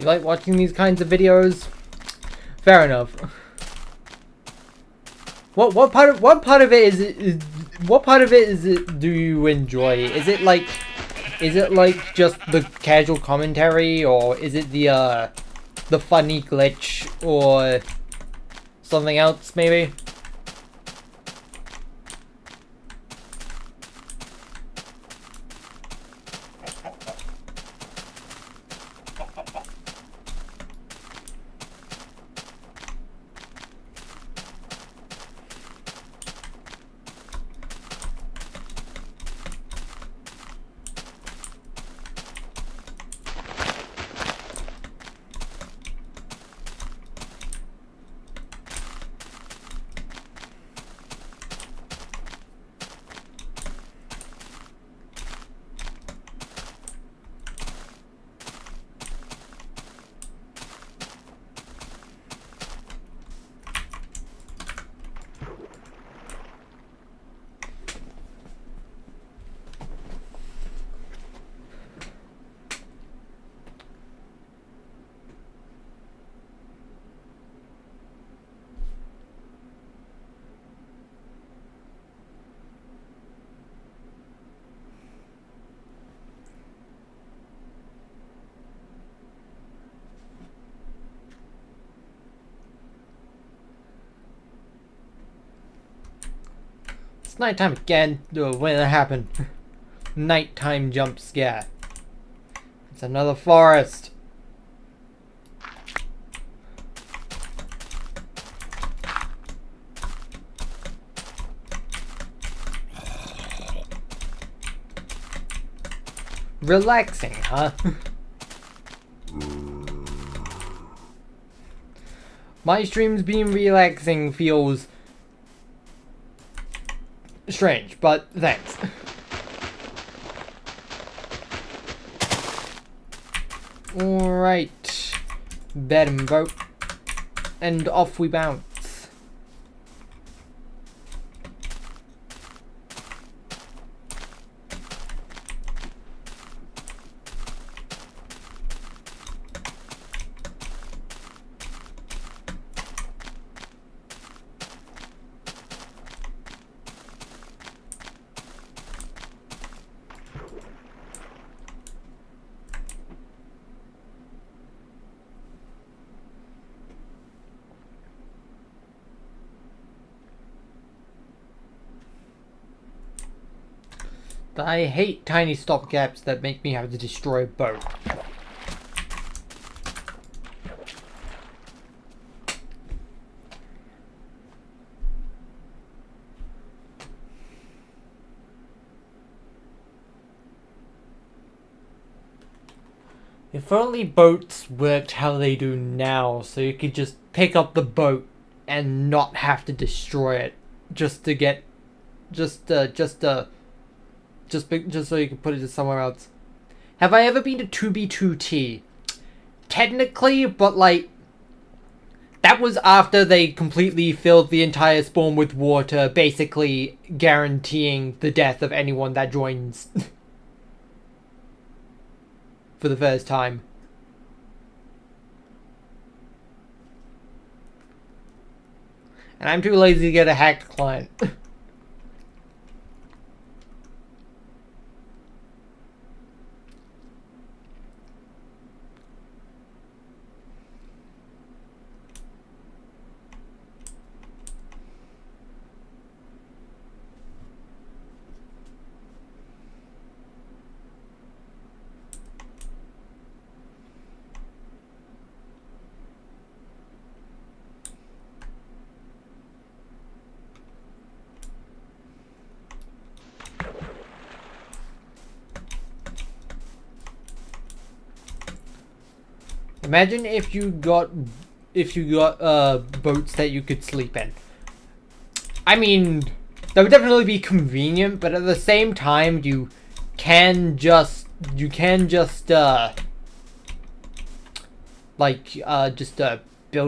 You like watching these kinds of videos? Fair enough. What part of it do you enjoy? Is it like just the casual commentary, or is it the funny glitch, or something else maybe? It's nighttime again. When did that happen? Nighttime jump scare. It's another forest. Relaxing, huh? My streams being relaxing feels strange, but thanks. Alright. Bed and boat. And off we bounce. I hate tiny stopgaps that make me have to destroy a boat. If only boats worked how they do now, so you could just pick up the boat and not have to destroy it just to get just so you can put it somewhere else. Have I ever been to 2B2T? Technically, but like, that was after they completely filled the entire spawn with water, basically guaranteeing the death of anyone that joins for the first time. And I'm too lazy to get a hacked client. Imagine if you got boats that you could sleep in. I mean, that would definitely be convenient, but at the same time, you can just build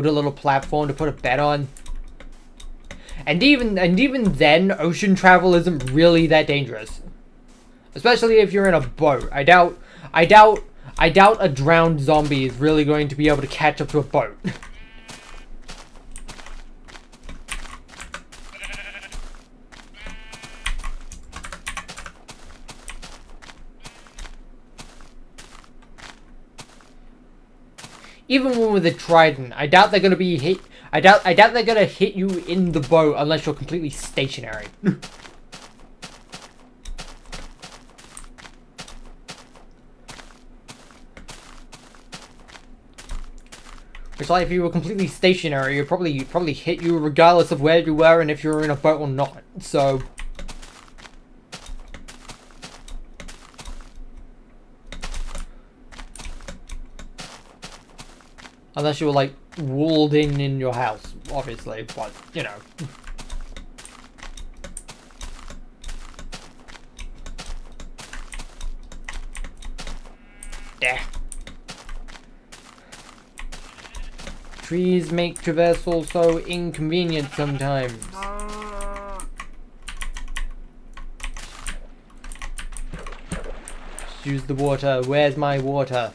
a little platform to put a bed on. And even then, ocean travel isn't really that dangerous. Especially if you're in a boat. I doubt I doubt a drowned zombie is really going to be able to catch up to a boat. Even with a trident, I doubt they're gonna be hit. I doubt they're gonna hit you in the boat unless you're completely stationary. It's like if you were completely stationary, you'd probably hit you regardless of where you were and if you were in a boat or not. So. Unless you were, like, walled in your house, obviously, but, you know. Yeah. Trees make traversal so inconvenient sometimes. Just use the water. Where's my water?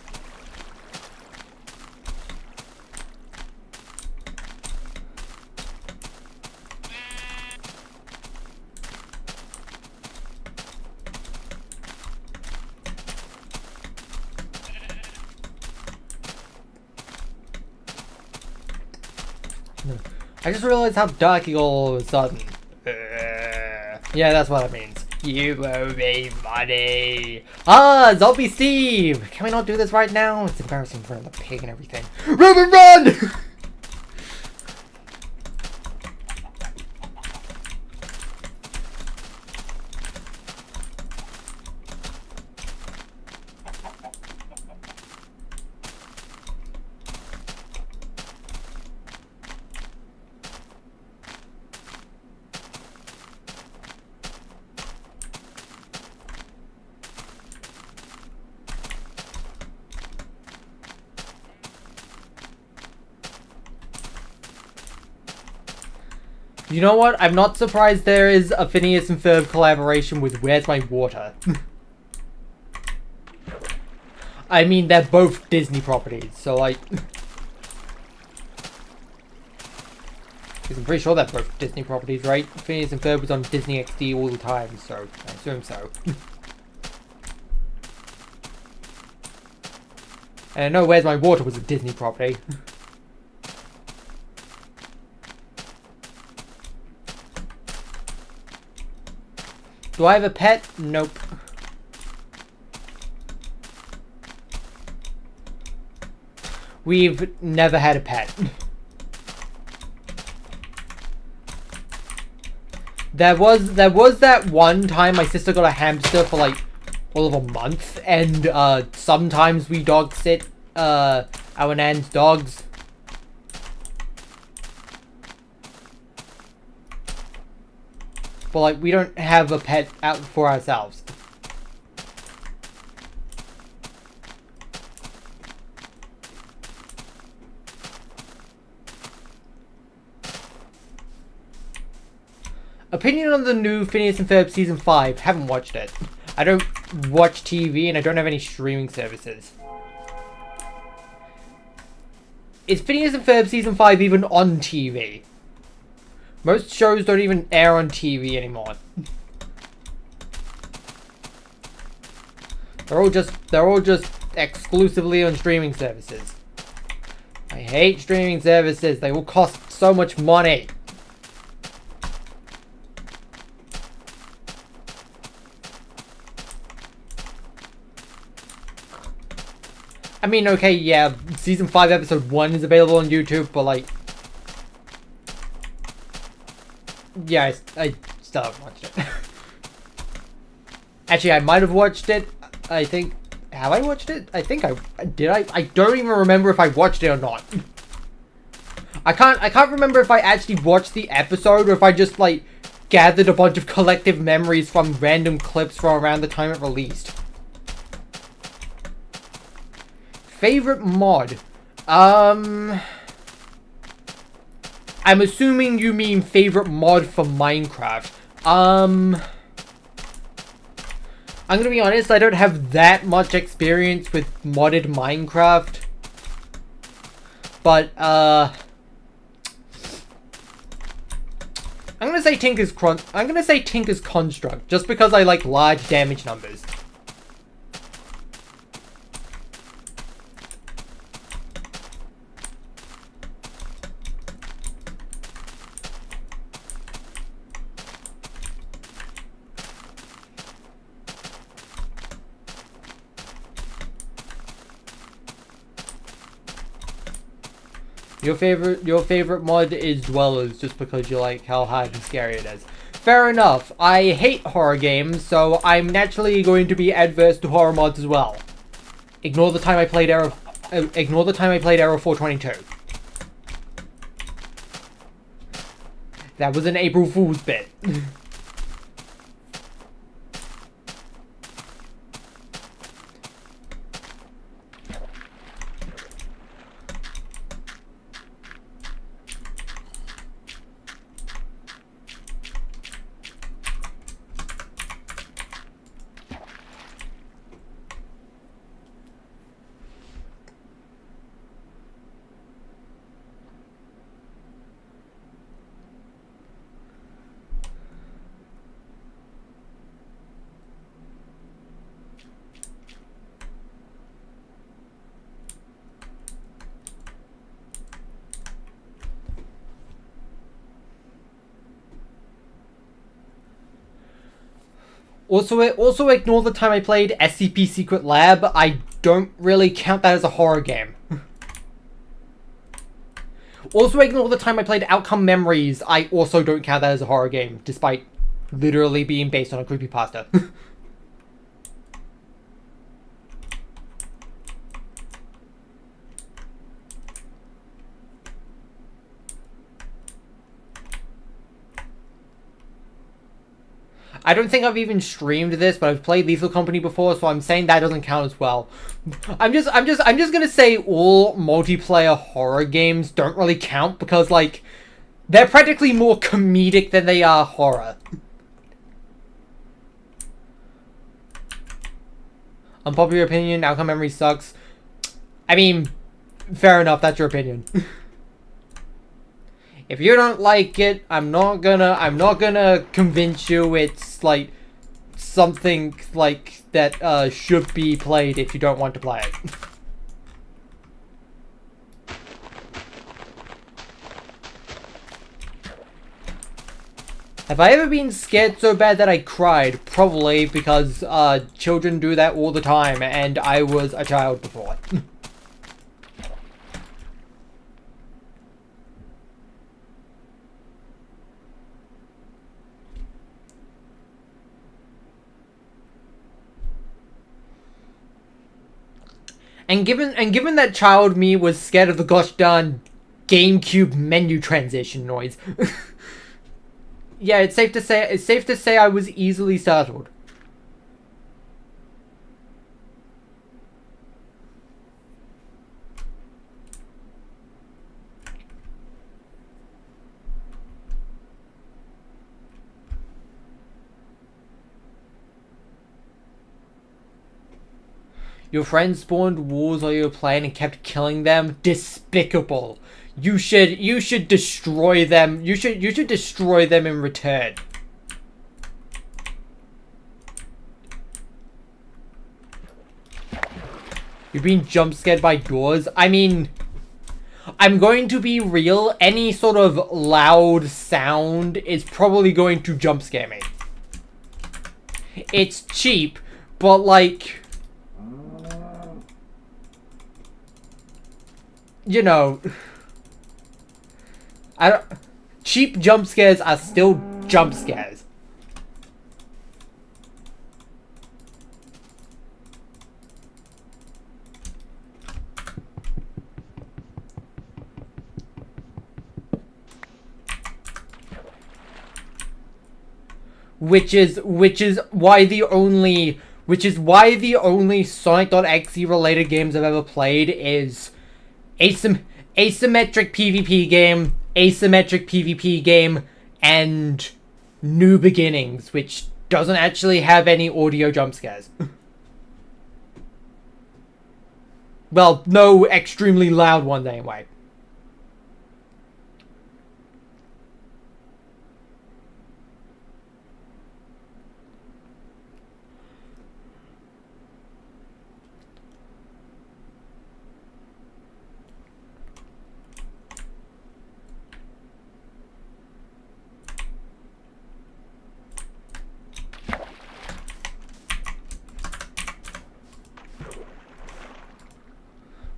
I just realized how dark you all of a sudden. Yeah, that's what it means. You owe me money. Ah, Zombie Steve! Can we not do this right now? It's embarrassing for the pig and everything. Run! You know what? I'm not surprised there is a Phineas and Ferb collaboration with Where's My Water? I mean, they're both Disney properties, so like... Because I'm pretty sure they're both Disney properties, right? Phineas and Ferb was on Disney XD all the time, so I assume so. And I know Where's My Water was a Disney property. Do I have a pet? Nope. We've never had a pet. There was that one time my sister got a hamster for like all of a month, and sometimes we dog sit our nan's dogs. But like, we don't have a pet out for ourselves. Opinion on the new Phineas and Ferb Season 5. Haven't watched it. I don't watch TV and I don't have any streaming services. Is Phineas and Ferb Season 5 even on TV? Most shows don't even air on TV anymore. They're all just exclusively on streaming services. I hate streaming services. They will cost so much money. I mean, okay, yeah, Season 5 Episode 1 is available on YouTube, but like... Yeah, I still haven't watched it. Actually, I might have watched it. I think... Have I watched it? I think I... Did I? I don't even remember if I watched it or not. I can't remember if I actually watched the episode or if I just, like, gathered a bunch of collective memories from random clips from around the time it released. Favorite mod? I'm assuming you mean favorite mod for Minecraft. I'm gonna be honest, I don't have that much experience with modded Minecraft. But, I'm gonna say Tinker's Construct, just because I like large damage numbers. Your favorite mod is Dwellers, just because you like how hard and scary it is. Fair enough. I hate horror games, so I'm naturally going to be adverse to horror mods as well. Ignore the time I played Error 422. That was an April Fool's bit. Also ignore the time I played SCP Secret Lab. I don't really count that as a horror game. Also ignore the time I played Outcome Memories. I also don't count that as a horror game, despite literally being based on a creepypasta. I don't think I've even streamed this, but I've played Lethal Company before, so I'm saying that doesn't count as well. I'm just gonna say all multiplayer horror games don't really count because, like, they're practically more comedic than they are horror. Unpopular opinion, Outcome Memory sucks. I mean, fair enough, that's your opinion. If you don't like it, I'm not gonna convince you it's like something like that should be played if you don't want to play it. Have I ever been scared so bad that I cried? Probably, because children do that all the time, and I was a child before. And given that child me was scared of the gosh darn GameCube menu transition noise. Yeah, it's safe to say I was easily startled. Your friends spawned wolves while you were playing and kept killing them? Despicable. You should destroy them. You should destroy them in return. You're being jump scared by doors? I mean, I'm going to be real. Any sort of loud sound is probably going to jump scare me. It's cheap, but like, you know, cheap jump scares are still jump scares. Which is why the only Sonic.exe related games I've ever played is asymmetric PvP game, and New Beginnings, which doesn't actually have any audio jump scares. Well, no extremely loud ones anyway.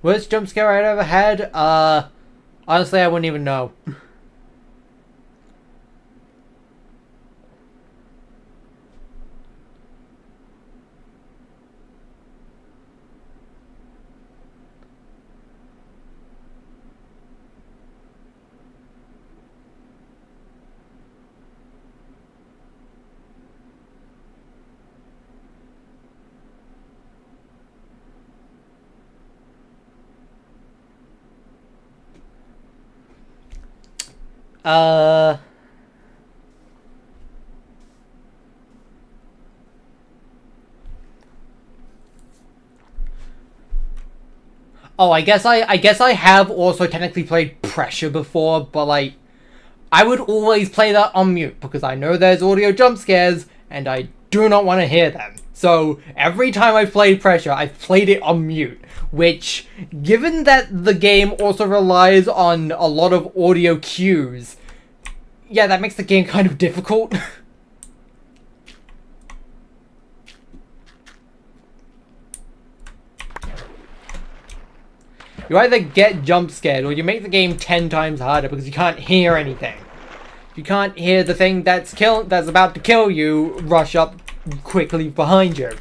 Worst jump scare I'd ever had? Honestly, I wouldn't even know. Oh, I guess I have also technically played Pressure before, but like, I would always play that on mute because I know there's audio jump scares and I do not want to hear them. So every time I've played Pressure, I've played it on mute, which, given that the game also relies on a lot of audio cues, yeah, that makes the game kind of difficult. You either get jump scared or you make the game 10 times harder because you can't hear anything. You can't hear the thing that's about to kill you rush up quickly behind you.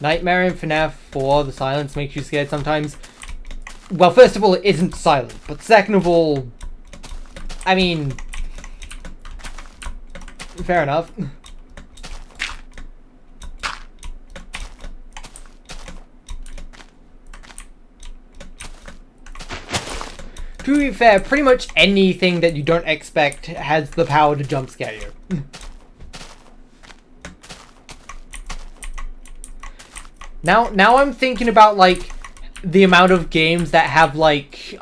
Nightmare in FNAF 4, the silence makes you scared sometimes. Well, first of all, it isn't silent, but second of all, I mean, fair enough. To be fair, pretty much anything that you don't expect has the power to jump scare you. Now I'm thinking about like the amount of games that have like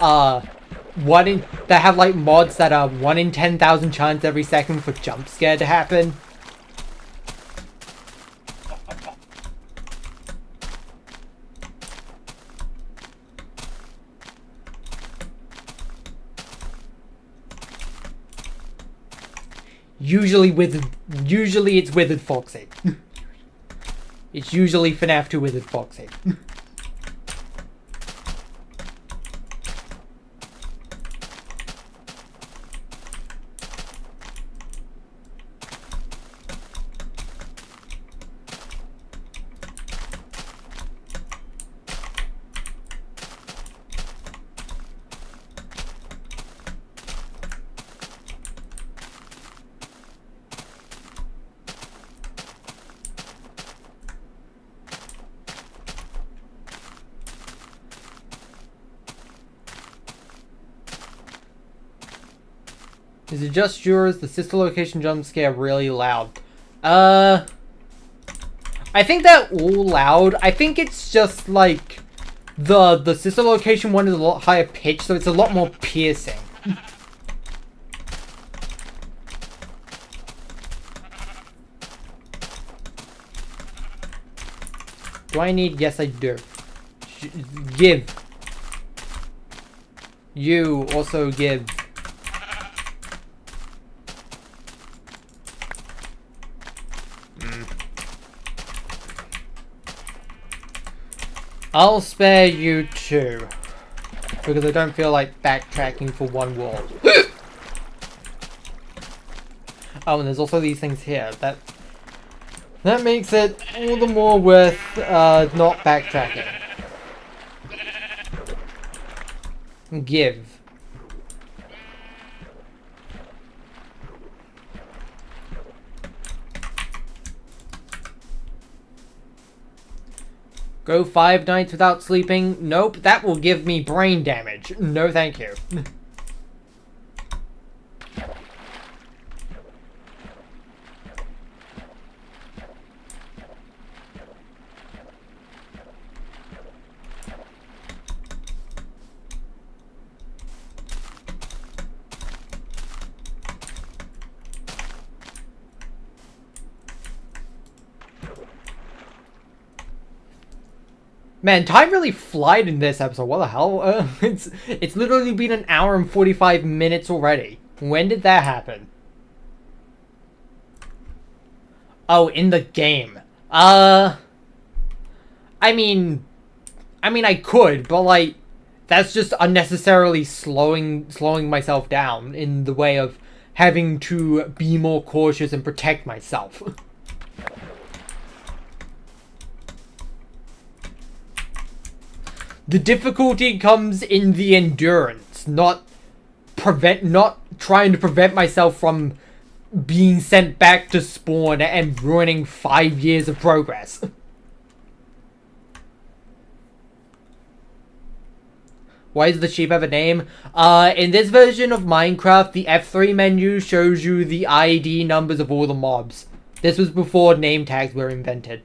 mods that are 1 in 10,000 chance every second for jump scare to happen. Usually it's Withered Foxy. It's usually FNAF 2 Withered Foxy. Is it just yours? The sister location jump scare really loud. I think they're all loud. I think it's just like the sister location one is a lot higher pitched, so it's a lot more piercing. Do I need? Yes, I do. Give. You also give. I'll spare you 2. Because I don't feel like backtracking for one wall. Oh, and there's also these things here. That makes it all the more worth not backtracking. Give. Go 5 nights without sleeping? Nope, that will give me brain damage. No thank you. Man, time really flied in this episode. What the hell? It's literally been an hour and 45 minutes already. When did that happen? Oh, in the game. I mean, I could, but like, that's just unnecessarily slowing myself down in the way of having to be more cautious and protect myself. The difficulty comes in the endurance, not trying to prevent myself from being sent back to spawn and ruining 5 years of progress. Why does the sheep have a name? In this version of Minecraft, the F3 menu shows you the ID numbers of all the mobs. This was before name tags were invented.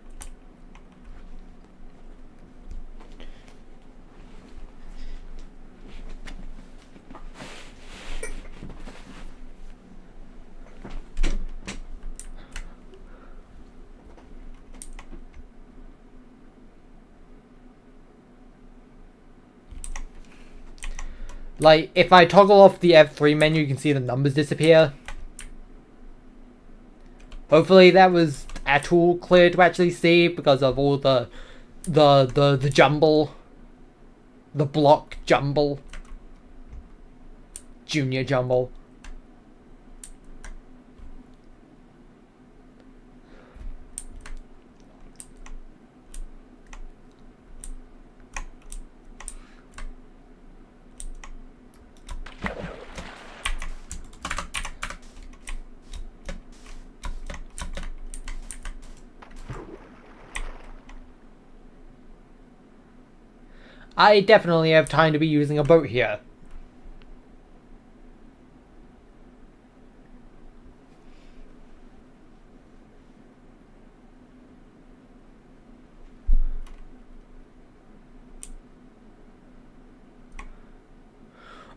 Like, if I toggle off the F3 menu, you can see the numbers disappear. Hopefully that was at all clear to actually see because of all the jumble. The block jumble. Junior jumble. I definitely have time to be using a boat here.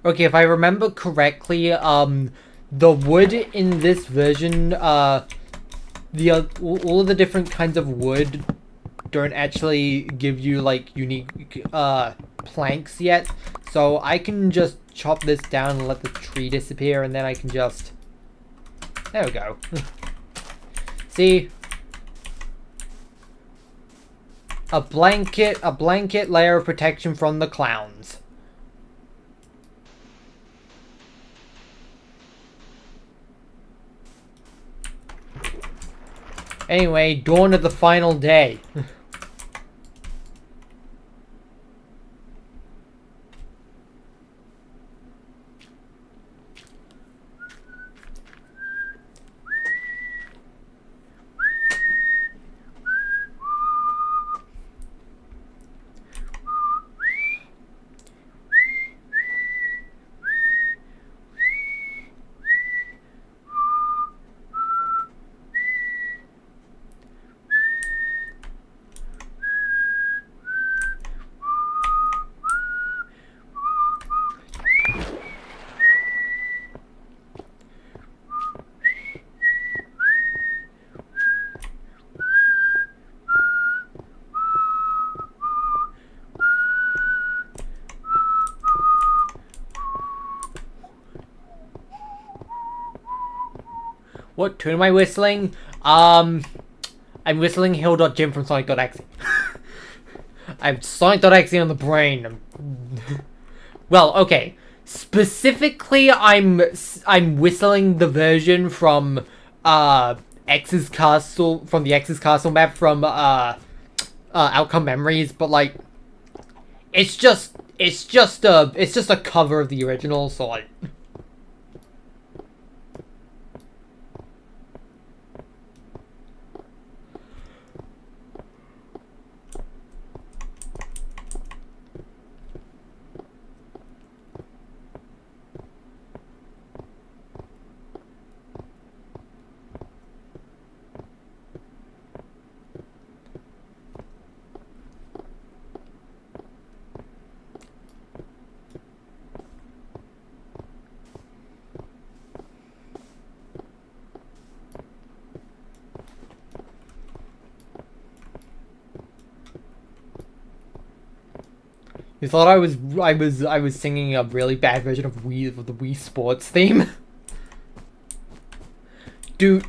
Okay, if I remember correctly, the wood in this version, all of the different kinds of wood don't actually give you like unique planks yet, so I can just chop this down and let the tree disappear, and then I can just, there we go. See, a blanket layer of protection from the clowns. Anyway, dawn of the final day. What tune am I whistling? I'm whistling Hill.Jim from Sonic.exe. I have Sonic.exe on the brain. Well, okay. Specifically, I'm whistling the version from X's Castle, from the X's Castle map from Outcome Memories, but like it's just a cover of the original, so like You thought I was singing a really bad version of the Wii Sports theme? Do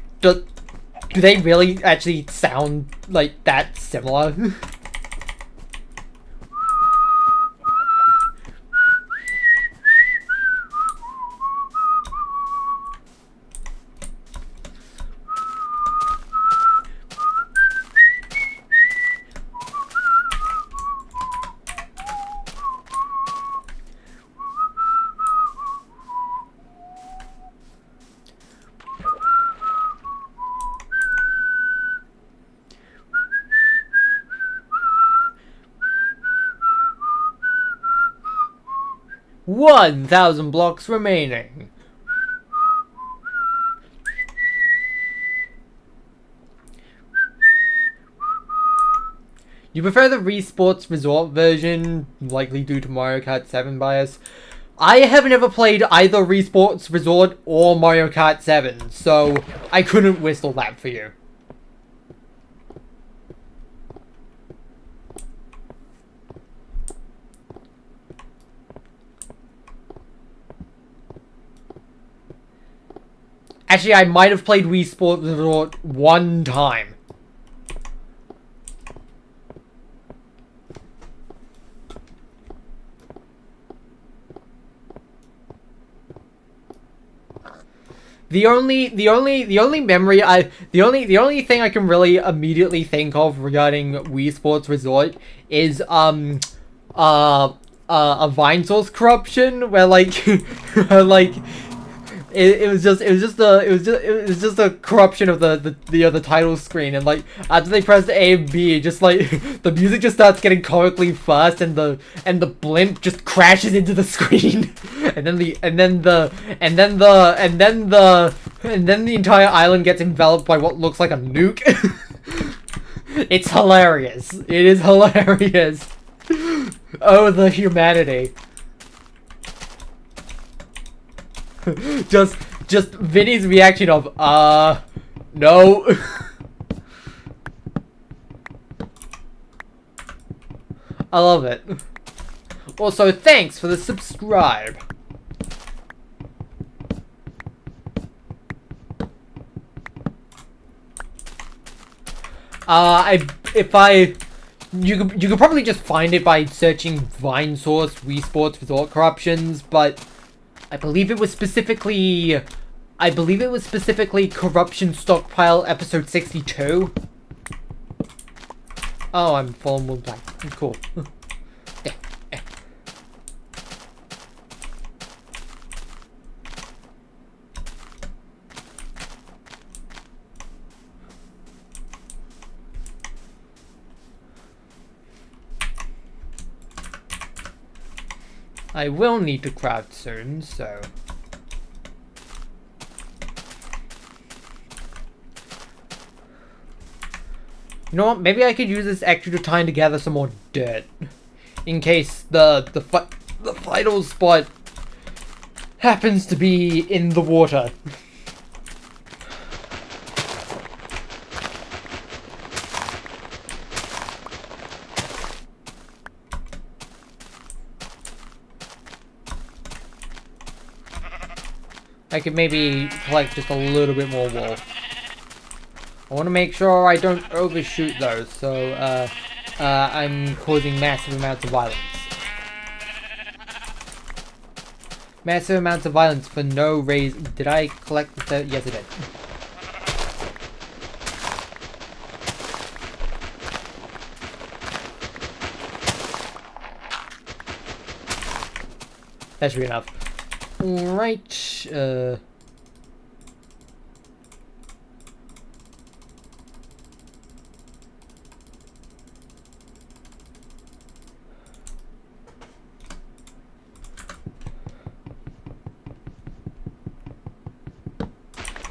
they really actually sound like that similar? 1,000 blocks remaining. You prefer the Wii Sports Resort version, likely due to Mario Kart 7 bias? I have never played either Wii Sports Resort or Mario Kart 7, so I couldn't whistle that for you. Actually, I might have played Wii Sports Resort one time. The only thing I can really immediately think of regarding Wii Sports Resort is a Vine Source corruption where like like it was just a corruption of the title screen, and like after they pressed A and B, just like the music just starts getting comically fast, and the blimp just crashes into the screen, and then the entire island gets enveloped by what looks like a nuke. It's hilarious. It is hilarious. Oh, the humanity. just Vinny's reaction of no. I love it. Also, thanks for the subscribe. You could probably just find it by searching Vine Source Wii Sports Resort corruptions, but I believe it was specifically Corruption Stockpile episode 62. Oh, I'm falling one back. Cool. I will need to craft soon, so... You know what? Maybe I could use this extra time to gather some more dirt. In case the final spot happens to be in the water. I could maybe collect just a little bit more wool. I want to make sure I don't overshoot though, so I'm causing massive amounts of violence. Massive amounts of violence for no reason. Did I collect the third? Yes, I did. That should be enough. Alright, have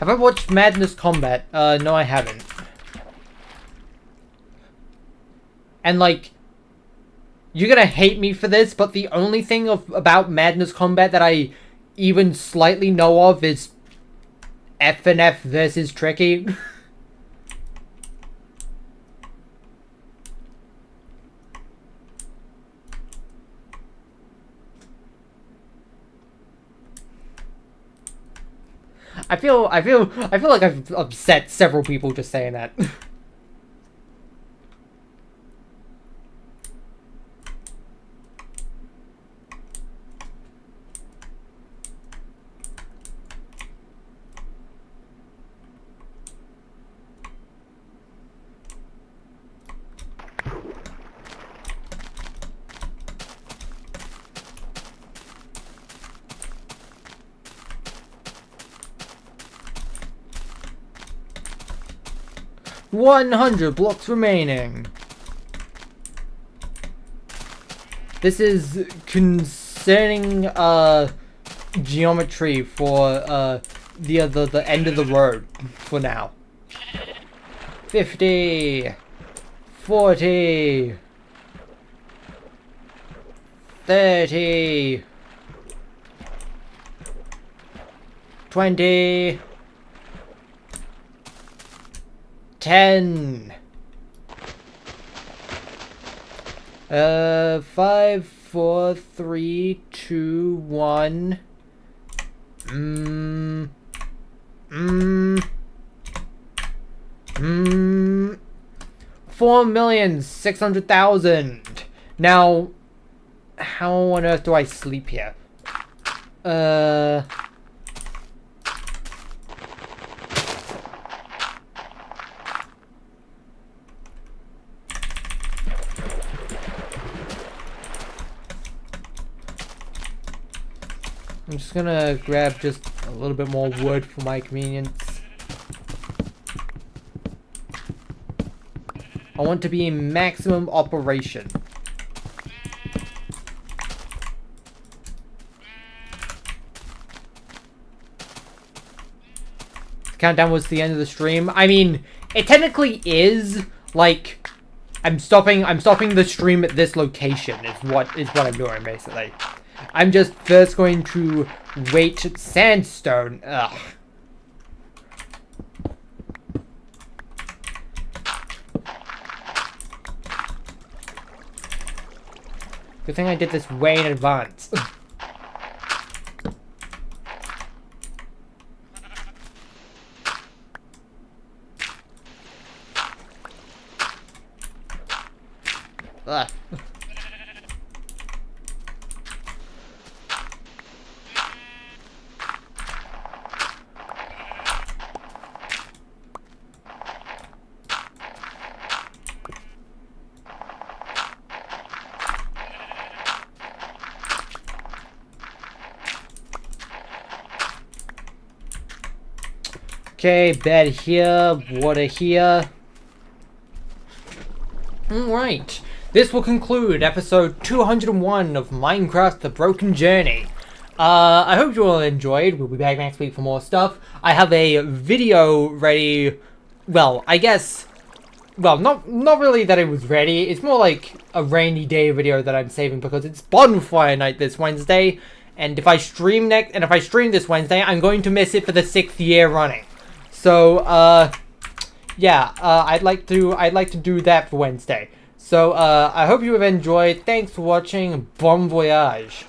I watched Madness Combat? No, I haven't. And like, you're gonna hate me for this, but the only thing about Madness Combat that I even slightly know of is FNF versus Tricky. I feel like I've upset several people just saying that. 100 blocks remaining. This is concerning geometry for the end of the road for now. 50, 40, 30, 20, 10, 5, 4, 3, 2, 1. 4,600,000. Now, how on earth do I sleep here? I'm just gonna grab just a little bit more wood for my convenience. I want to be in maximum operation. The countdown was the end of the stream. I mean, it technically is. Like, I'm stopping the stream at this location. Is what I'm doing basically. I'm just first going to wait sandstone. Ugh. Good thing I did this way in advance. Ugh. Okay, bed here, water here. Alright, this will conclude episode 201 of Minecraft The Broken Journey. I hope you all enjoyed. We'll be back next week for more stuff. I have a video ready, well, I guess, well, not really that it was ready. It's more like a rainy day video that I'm saving because it's bonfire night this Wednesday. And if I stream this Wednesday, I'm going to miss it for the 6th year running. So, yeah, I'd like to do that for Wednesday. So, I hope you have enjoyed. Thanks for watching. Bon voyage.